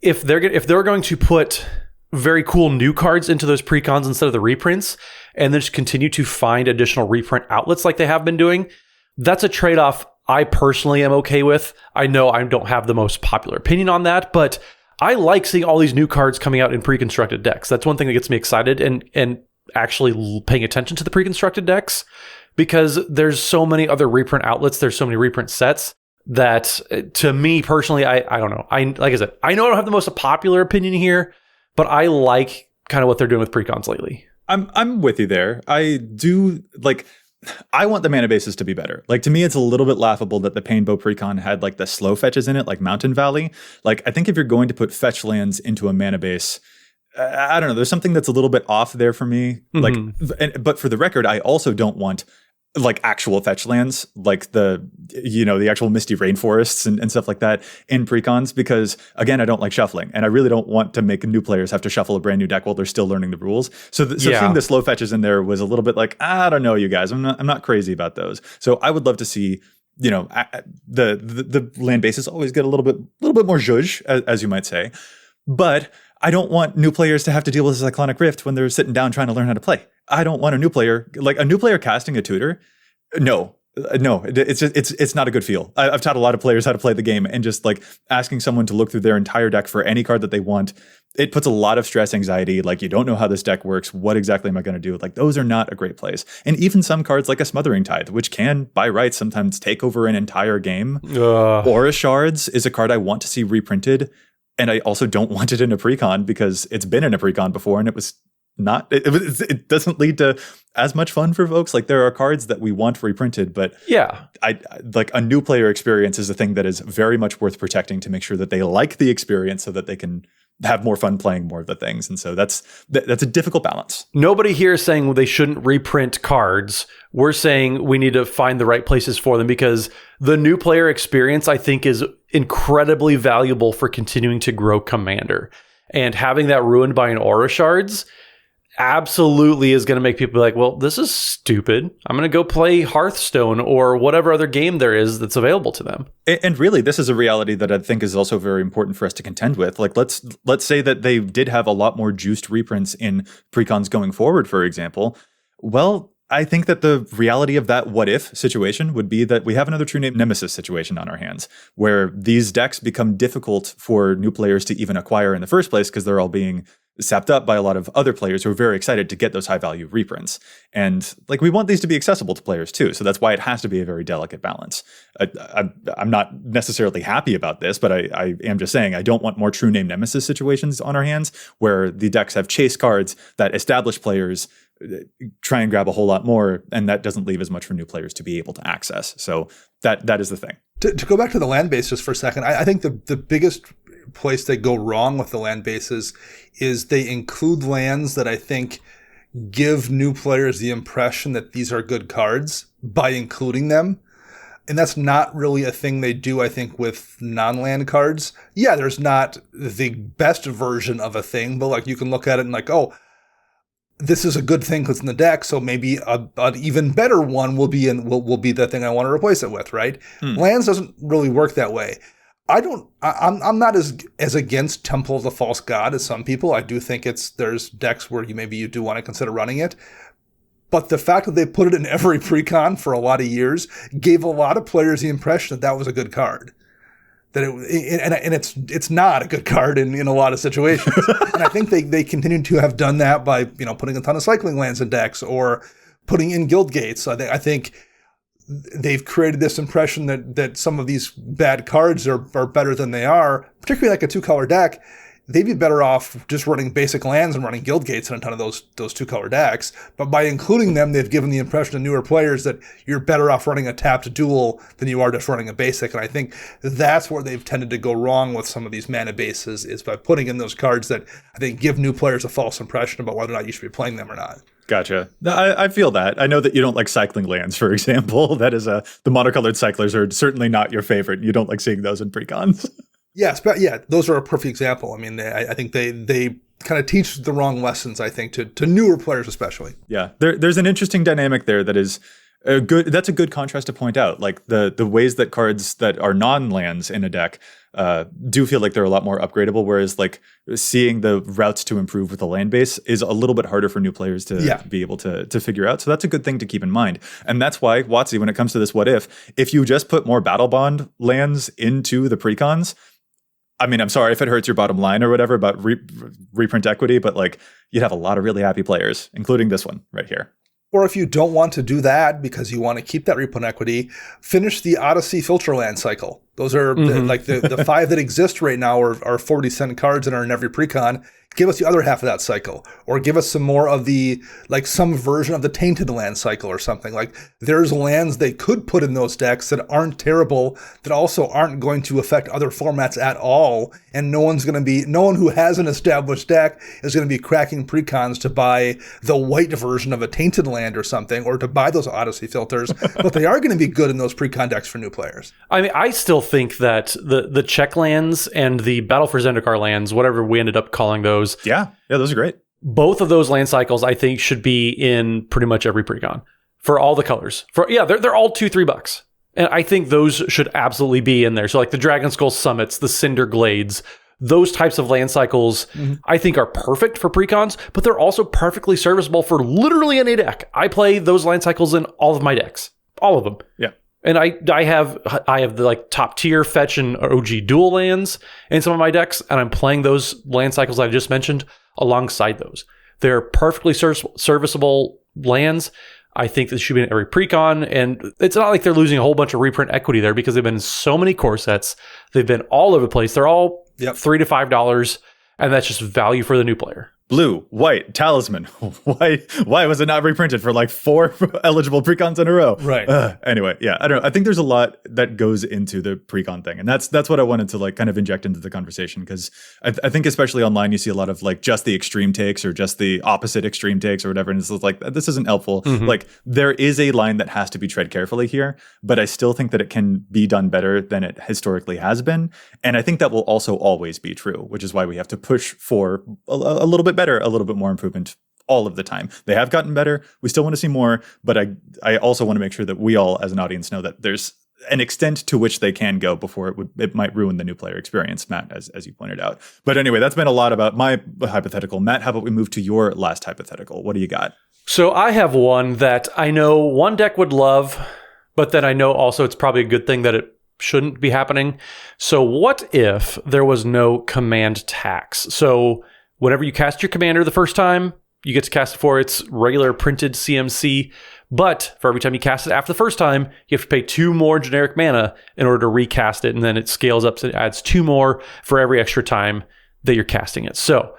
if they're going to put very cool new cards into those precons instead of the reprints, and then just continue to find additional reprint outlets like they have been doing, that's a trade-off I personally am okay with. I know I don't have the most popular opinion on that, but I like seeing all these new cards coming out in pre-constructed decks. That's one thing that gets me excited and actually paying attention to the pre-constructed decks, because there's so many other reprint outlets, there's so many reprint sets that, to me personally, I don't know. Like I said, I know I don't have the most popular opinion here, but I like kind of what they're doing with precons lately. I'm with you there. I do I want the mana bases to be better. Like, to me, it's a little bit laughable that the Painbow precon had like the slow fetches in it, like Mountain Valley. Like, I think if you're going to put fetch lands into a mana base, I don't know, there's something that's a little bit off there for me. Like, but for the record, I also don't want like actual fetch lands, like the actual misty rainforests and stuff like that in precons, because again, I don't like shuffling, and I really don't want to make new players have to shuffle a brand new deck while they're still learning the rules. So seeing the slow fetches in there was a little bit like, I don't know, you guys, I'm not crazy about those. So I would love to see, the land bases always get a little bit more zhuzh, as you might say, but I don't want new players to have to deal with Cyclonic Rift when they're sitting down trying to learn how to play. I don't want a new player casting a tutor. No, it's not a good feel. I've taught a lot of players how to play the game, and just like asking someone to look through their entire deck for any card that they want, it puts a lot of stress, anxiety. Like, you don't know how this deck works. What exactly am I going to do? Like, those are not a great place. And even some cards like a Smothering Tithe, which can, by rights, sometimes take over an entire game. Aura Shards is a card I want to see reprinted. And I also don't want it in a precon because it's been in a precon before, and it was not. It doesn't lead to as much fun for folks. Like, there are cards that we want reprinted, but I like a new player experience is a thing that is very much worth protecting to make sure that they like the experience so that they can have more fun playing more of the things. And so that's a difficult balance. Nobody here is saying they shouldn't reprint cards. We're saying we need to find the right places for them, because the new player experience, I think, is incredibly valuable for continuing to grow Commander. And having that ruined by an Aura Shards absolutely is going to make people be like, well, this is stupid. I'm going to go play Hearthstone or whatever other game there is that's available to them. And really, this is a reality that I think is also very important for us to contend with. Like, let's say that they did have a lot more juiced reprints in precons going forward, for example. Well, I think that the reality of that what if situation would be that we have another True Name Nemesis situation on our hands, where these decks become difficult for new players to even acquire in the first place because they're all being sapped up by a lot of other players who are very excited to get those high value reprints. And like, we want these to be accessible to players too. So that's why it has to be a very delicate balance. I'm not necessarily happy about this, but I am just saying I don't want more True Name Nemesis situations on our hands where the decks have chase cards that established players try and grab a whole lot more, and that doesn't leave as much for new players to be able to access. So that is the thing. To go back to the land base just for a second, I think the biggest place they go wrong with the land bases is they include lands that I think give new players the impression that these are good cards by including them. And that's not really a thing they do, I think, with non-land cards. Yeah, there's not the best version of a thing, but like, you can look at it and like, oh, this is a good thing because it's in the deck, so maybe an even better one will be the thing I want to replace it with, right? Lands doesn't really work that way. I'm not as against Temple of the False God as some people. I do think there's decks where you do want to consider running it. But the fact that they put it in every precon for a lot of years gave a lot of players the impression that was a good card. it's not a good card in a lot of situations. And I think they continue to have done that by putting a ton of cycling lands in decks or putting in guild gates. So I think they've created this impression that some of these bad cards are better than they are, particularly like a 2-color deck. They'd be better off just running basic lands and running guild gates in a ton of those 2-color decks. But by including them, they've given the impression to newer players that you're better off running a tapped duel than you are just running a basic. And I think that's where they've tended to go wrong with some of these mana bases, is by putting in those cards that I think give new players a false impression about whether or not you should be playing them or not. Gotcha. I feel that. I know that you don't like cycling lands, for example. That is the monocolored cyclers are certainly not your favorite. You don't like seeing those in precons. Yes, but yeah, those are a perfect example. I mean, I think they kind of teach the wrong lessons, I think, to newer players especially. Yeah, there's an interesting dynamic there that is good. That's a good contrast to point out. Like the ways that cards that are non-lands in a deck do feel like they're a lot more upgradable, whereas like seeing the routes to improve with the land base is a little bit harder for new players to be able to figure out. So that's a good thing to keep in mind. And that's why, WotC, when it comes to this what if you just put more battle bond lands into the precons, I mean, I'm sorry if it hurts your bottom line or whatever about reprint equity, but like you'd have a lot of really happy players, including this one right here. Or if you don't want to do that because you want to keep that reprint equity, finish the Odyssey filter land cycle. Those are the 5 that exist right now are 40-cent cards and are in every precon. Give us the other half of that cycle, or give us some more of the, like some version of the tainted land cycle or something. Like there's lands they could put in those decks that aren't terrible, that also aren't going to affect other formats at all. And no one who has an established deck is going to be cracking precons to buy the white version of a tainted land or something, or to buy those Odyssey filters. But they are going to be good in those precon decks for new players. I mean, I still think that the check lands and the Battle for Zendikar lands, whatever we ended up calling those. Yeah, those are great. Both of those land cycles, I think, should be in pretty much every precon for all the colors. They're all $2-3, and I think those should absolutely be in there. So like the Dragon Skull Summits, the Cinder Glades, those types of land cycles, I think are perfect for precons, but they're also perfectly serviceable for literally any deck. I play those land cycles in all of my decks, all of them. Yeah. And I have the like top tier fetch and OG dual lands in some of my decks, and I'm playing those land cycles I just mentioned alongside those. They're perfectly serviceable lands. I think this should be in every precon, and it's not like they're losing a whole bunch of reprint equity there because they've been in so many core sets. They've been all over the place. They're all $3 to $5, and that's just value for the new player. Blue, white, talisman. Why was it not reprinted for like 4 eligible precons in a row? Right. Anyway, yeah, I don't know. I think there's a lot that goes into the precon thing, and that's what I wanted to like kind of inject into the conversation, because I think especially online you see a lot of like just the extreme takes or just the opposite extreme takes or whatever, and it's like this isn't helpful. Like there is a line that has to be tread carefully here, but I still think that it can be done better than it historically has been, and I think that will also always be true, which is why we have to push for a little bit better, a little bit more improvement all of the time. They have gotten better. We still want to see more, but I also want to make sure that we all as an audience know that there's an extent to which they can go before it might ruin the new player experience, Matt, as you pointed out. But anyway, that's been a lot about my hypothetical. Matt, how about we move to your last hypothetical? What do you got? So I have one that I know one deck would love, but then I know also it's probably a good thing that it shouldn't be happening. So what if there was no command tax? So whenever you cast your commander the first time, you get to cast it for its regular printed CMC. But for every time you cast it after the first time, you have to pay 2 more generic mana in order to recast it. And then it scales up, so it adds 2 more for every extra time that you're casting it. So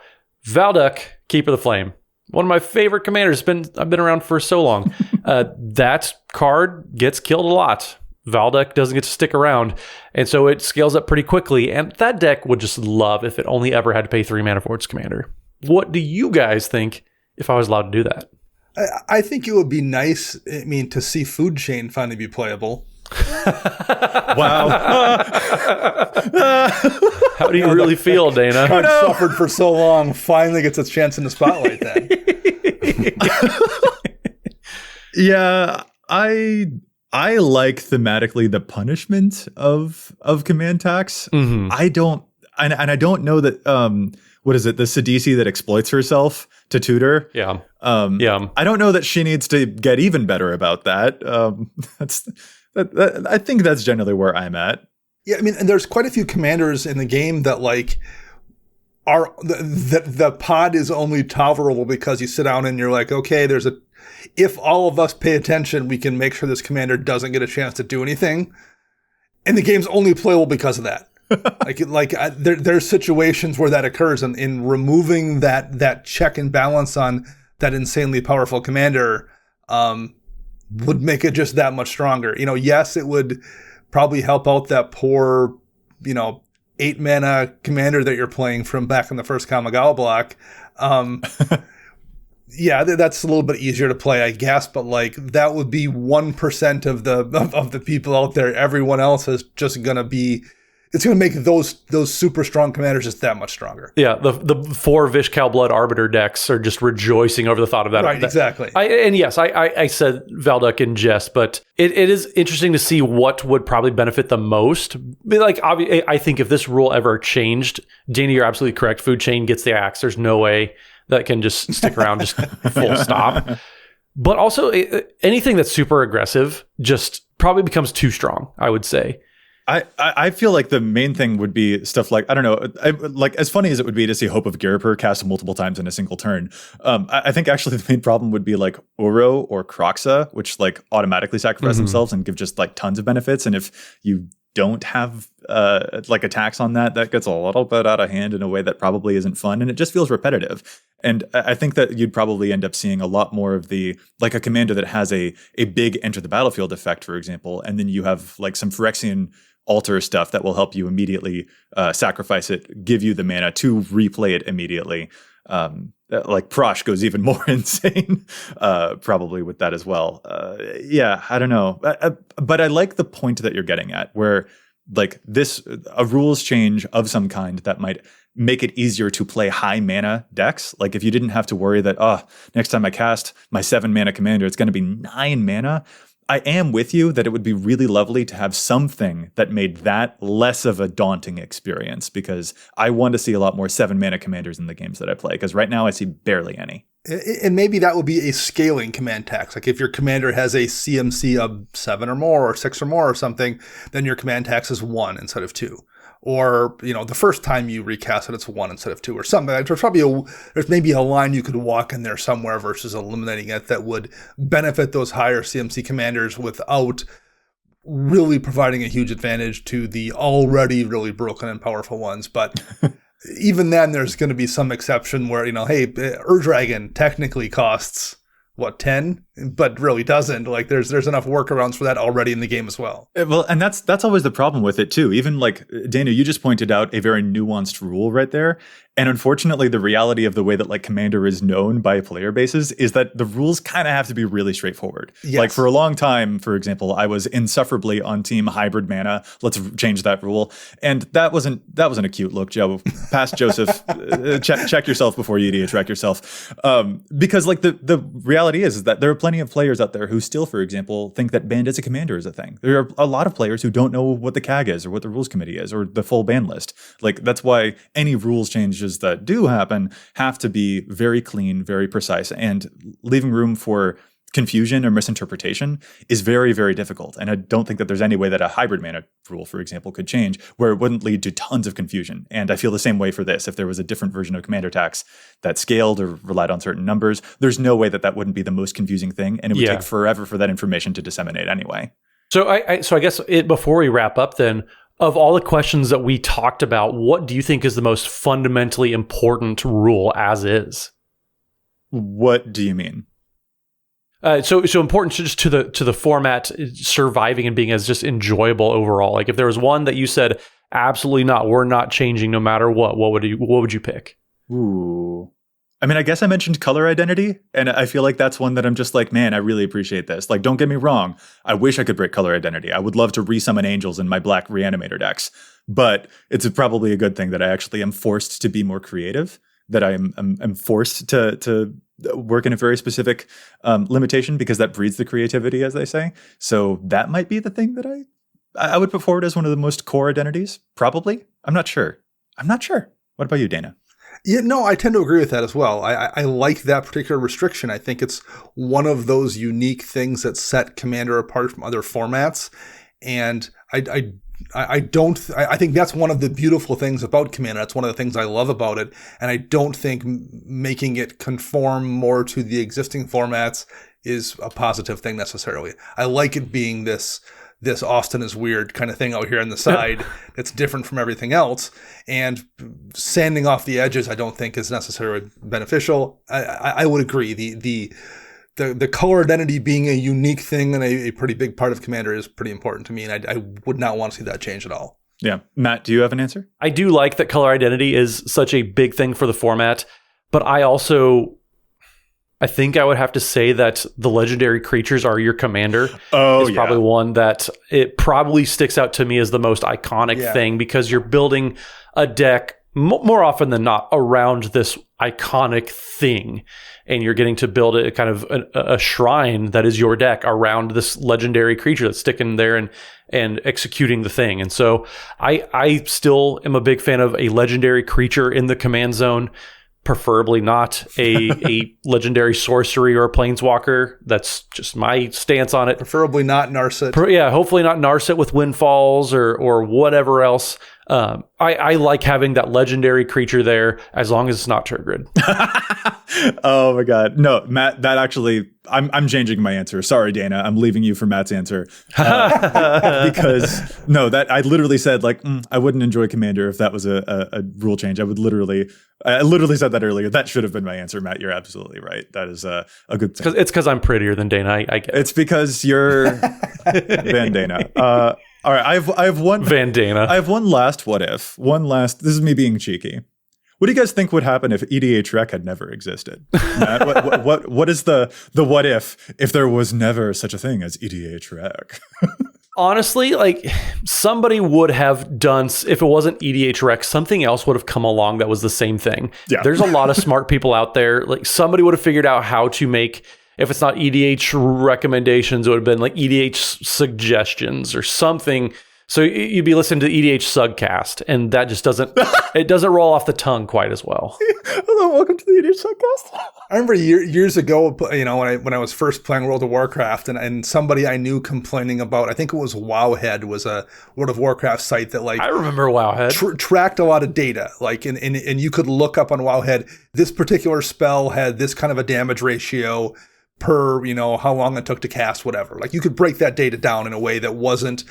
Valduk, Keeper of the Flame, one of my favorite commanders. I've been around for so long. That card gets killed a lot. Valduk doesn't get to stick around, and so it scales up pretty quickly, and that deck would just love if it only ever had to pay 3 mana for its commander. What do you guys think if I was allowed to do that? I think it would be nice, to see Food Chain finally be playable. Wow. How do you really feel, Dana? Card suffered for so long, finally gets its chance in the spotlight then. Yeah, I like thematically the punishment of command tax. I don't know that what is it, the Sidisi that exploits herself to tutor? Yeah. I don't know that she needs to get even better about that. I think that's generally where I'm at. Yeah, I mean, and there's quite a few commanders in the game that like are the pod is only tolerable because you sit down and you're like, okay, if all of us pay attention, we can make sure this commander doesn't get a chance to do anything. And the game's only playable because of that. There's situations where that occurs, and in removing that check and balance on that insanely powerful commander would make it just that much stronger. Yes, it would probably help out that poor, 8 mana commander that you're playing from back in the first Kamigawa block. Yeah, that's a little bit easier to play, I guess, but like that would be 1% of the people out there. Everyone else is just gonna be. It's going to make those super strong commanders just that much stronger. Yeah, the 4 Vishkal Blood Arbiter decks are just rejoicing over the thought of that. Right, exactly. I said Valduk in jest, but it is interesting to see what would probably benefit the most. Like, I think if this rule ever changed, Dana, you're absolutely correct. Food Chain gets the axe. There's no way that can just stick around, just full stop. But also, anything that's super aggressive just probably becomes too strong, I would say. I feel like the main thing would be stuff like, I don't know, like as funny as it would be to see Hope of Garipur cast multiple times in a single turn. I think actually the main problem would be like Uro or Kroxa, which like automatically sacrifice themselves and give just like tons of benefits. And if you don't have like attacks on that gets a little bit out of hand in a way that probably isn't fun, and it just feels repetitive. And I think that you'd probably end up seeing a lot more of the, like a commander that has a big enter the battlefield effect, for example, and then you have like some Phyrexian altar stuff that will help you immediately sacrifice it, give you the mana to replay it immediately. Like Prosh goes even more insane probably with that as well. Yeah, I don't know. But I like the point that you're getting at, where like a rules change of some kind that might make it easier to play high mana decks. Like if you didn't have to worry that, next time I cast my 7 mana commander, it's going to be 9 mana. I am with you that it would be really lovely to have something that made that less of a daunting experience, because I want to see a lot more 7 mana commanders in the games that I play, because right now I see barely any. And maybe that would be a scaling command tax. Like if your commander has a CMC of 7 or more or 6 or more or something, then your command tax is 1 instead of 2. Or, the first time you recast it, it's 1 instead of 2 or something. There's maybe a line you could walk in there somewhere versus eliminating it that would benefit those higher CMC commanders without really providing a huge advantage to the already really broken and powerful ones. But even then, there's going to be some exception where, hey, Ur-Dragon technically costs 10, but really doesn't. Like there's enough workarounds for that already in the game as well. Well, and that's always the problem with it too. Even like Dana, you just pointed out a very nuanced rule right there. And unfortunately, the reality of the way that like Commander is known by player bases is that the rules kind of have to be really straightforward. Yes. Like for a long time, for example, I was insufferably on team hybrid mana. Let's change that rule. And that wasn't a cute look, Joe. Past Joseph, check yourself before you EDHREC yourself. Because like the reality is that there are plenty of players out there who still, for example, think that banned as a commander is a thing. There are a lot of players who don't know what the CAG is or what the rules committee is or the full ban list. Like that's why any rules changes that do happen have to be very clean, very precise, and leaving room for confusion or misinterpretation is very, very difficult. And I don't think that there's any way that a hybrid mana rule, for example, could change where it wouldn't lead to tons of confusion. And I feel the same way for this. If there was a different version of commander tax that scaled or relied on certain numbers, there's no way that wouldn't be the most confusing thing. And it would take forever for that information to disseminate anyway. So I guess before we wrap up then, of all the questions that we talked about, what do you think is the most fundamentally important rule as is? What do you mean? So important just to the format surviving and being as just enjoyable overall. Like if there was one that you said, absolutely not, we're not changing no matter what would you pick? Ooh. I mean, I guess I mentioned color identity, and I feel like that's one that I'm just like, man, I really appreciate this. Like, don't get me wrong. I wish I could break color identity. I would love to resummon angels in my black reanimator decks, but it's probably a good thing that I actually am forced to be more creative, that I am forced to work in a very specific limitation, because that breeds the creativity, as they say. So that might be the thing that I would put forward as one of the most core identities, probably. I'm not sure. What about you, Dana? Yeah, no, I tend to agree with that as well. I like that particular restriction. I think it's one of those unique things that set Commander apart from other formats. And I think that's one of the beautiful things about Commander. That's one of the things I love about it. And I don't think making it conform more to the existing formats is a positive thing necessarily. I like it being this Austin is weird kind of thing out here on the side that's different from everything else. And sanding off the edges, I don't think is necessarily beneficial. I would agree. The color identity being a unique thing and a pretty big part of Commander is pretty important to me, and I would not want to see that change at all. Yeah. Matt, do you have an answer? I do like that color identity is such a big thing for the format, but I think I would have to say that the legendary creatures are your commander. Probably one that it probably sticks out to me as the most iconic thing, because you're building a deck more often than not around this iconic thing, and you're getting to build a kind of a shrine that is your deck around this legendary creature that's sticking there and executing the thing. And so I still am a big fan of a legendary creature in the command zone, preferably not a legendary sorcery or a planeswalker. That's just my stance on it. Preferably not Narset. Hopefully not Narset with windfalls or whatever else. I like having that legendary creature there as long as it's not Turgid. Oh my God. No, Matt, that actually, I'm changing my answer. Sorry, Dana. I'm leaving you for Matt's answer. Because no, that I literally said I wouldn't enjoy Commander if that was a rule change. I literally said that earlier. That should have been my answer, Matt. You're absolutely right. That is a good thing. It's because I'm prettier than Dana. I get it. It's because you're Van Dana. All right, I have one Van Dana. I have one last what if. This is me being cheeky. What do you guys think would happen if EDHREC had never existed? Matt, what is the what if there was never such a thing as EDHREC? Honestly, somebody would have done, if it wasn't EDHREC, something else would have come along that was the same thing. Yeah. There's a lot of smart people out there. Somebody would have figured out how to make, if it's not EDH recommendations, it would have been EDH suggestions or something. So you'd be listening to EDH Sugcast, and that just doesn't roll off the tongue quite as well. Hello, welcome to the EDH Sugcast. I remember years ago, when I was first playing World of Warcraft, and somebody I knew complaining about, I think it was Wowhead, was a World of Warcraft site that I remember Wowhead tracked a lot of data, and you could look up on Wowhead, this particular spell had this kind of a damage ratio per how long it took to cast, whatever. You could break that data down in a way that wasn't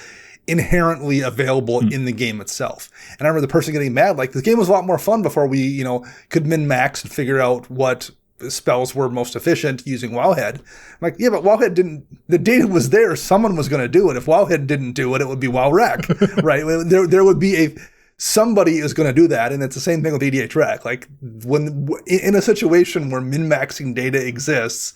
inherently available in the game itself. And I remember the person getting mad, the game was a lot more fun before we, could min-max and figure out what spells were most efficient using Wowhead. I'm yeah, but Wowhead the data was there, someone was going to do it. If Wowhead didn't do it, it would be WowRec, right? There would be somebody is going to do that, and it's the same thing with EDHREC. When in a situation where min-maxing data exists,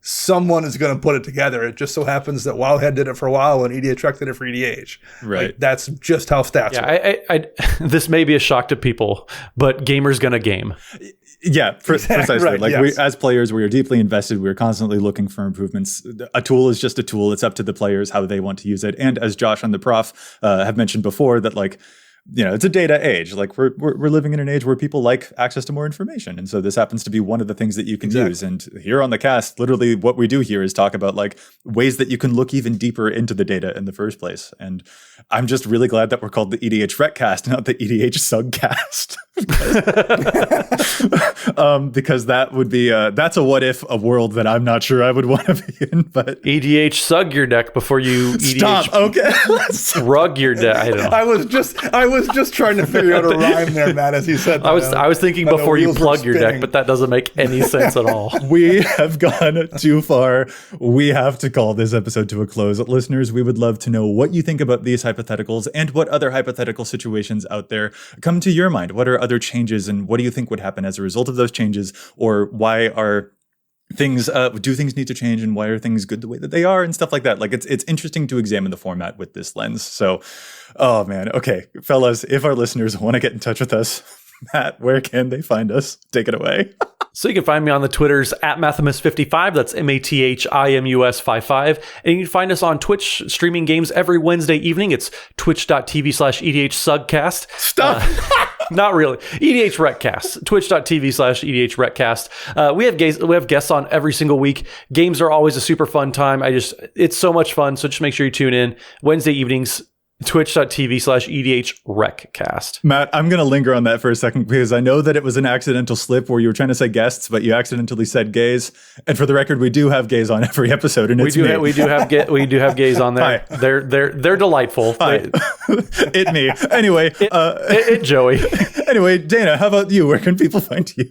someone is going to put it together. It just so happens that Wowhead did it for a while and EDHREC did it for EDH. Right. That's just how stats work. This may be a shock to people, but gamers gonna game. Yeah, precisely. Right, we, as players, we are deeply invested. We're constantly looking for improvements. A tool is just a tool. It's up to the players how they want to use it. And as Josh and the Prof have mentioned before, that it's a data age. We're living in an age where people like access to more information. And so this happens to be one of the things that you can use. And here on the cast, literally what we do here is talk about ways that you can look even deeper into the data in the first place. And I'm just really glad that we're called the EDHRECast, not the EDH Sugcast. Because that would be that's a what if, a world that I'm not sure I would want to be in. But EDH Sug your deck before you stop. EDH Okay, rug your deck. I don't know. I was just trying to figure out a rhyme there, Matt, as you said. I was thinking before you plug your deck, but that doesn't make any sense at all. We have gone too far. We have to call this episode to a close. Listeners, we would love to know what you think about these hypotheticals and what other hypothetical situations out there come to your mind. What are other changes, and what do you think would happen as a result of those changes, or why are things do things need to change, and why are things good the way that they are, and stuff like that. It's interesting to examine the format with this lens. So, oh man, okay, fellas, if our listeners want to get in touch with us, Matt, where can they find us? Take it away. So you can find me on the Twitters at Mathimus55. That's MATHIMUS55. And you can find us on Twitch streaming games every Wednesday evening. It's twitch.tv/EDHSugcast. Stop. Not really. EDHRECast. Twitch.tv/EDHRECast. We have guests on every single week. Games are always a super fun time. It's so much fun. So just make sure you tune in Wednesday evenings, Twitch.tv/EDHRECast. Matt, I'm going to linger on that for a second because I know that it was an accidental slip where you were trying to say guests, but you accidentally said gays. And for the record, we do have gays on every episode, and it's me. We do have gays on there. Hi. They're delightful. Hi. It me. Anyway, It Joey. Anyway, Dana, how about you? Where can people find you?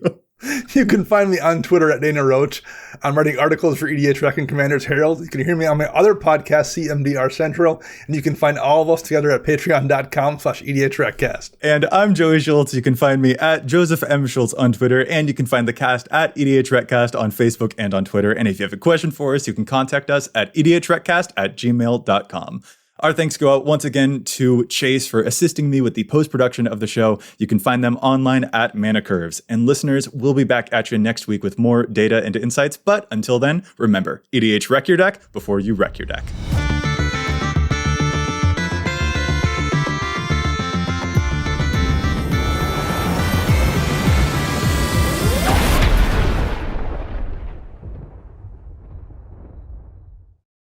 You can find me on Twitter at Dana Roach. I'm writing articles for EDHREC and Commander's Herald. You can hear me on my other podcast, CMDR Central, and you can find all of us together at patreon.com/EDHRECast. And I'm Joey Schultz. You can find me at Joseph M. Schultz on Twitter, and you can find the cast at EDHRECast on Facebook and on Twitter. And if you have a question for us, you can contact us at EDHRECast@gmail.com. Our thanks go out once again to Chase for assisting me with the post-production of the show. You can find them online at Mana Curves. And listeners, we'll be back at you next week with more data and insights. But until then, remember, EDH wreck your deck before you wreck your deck.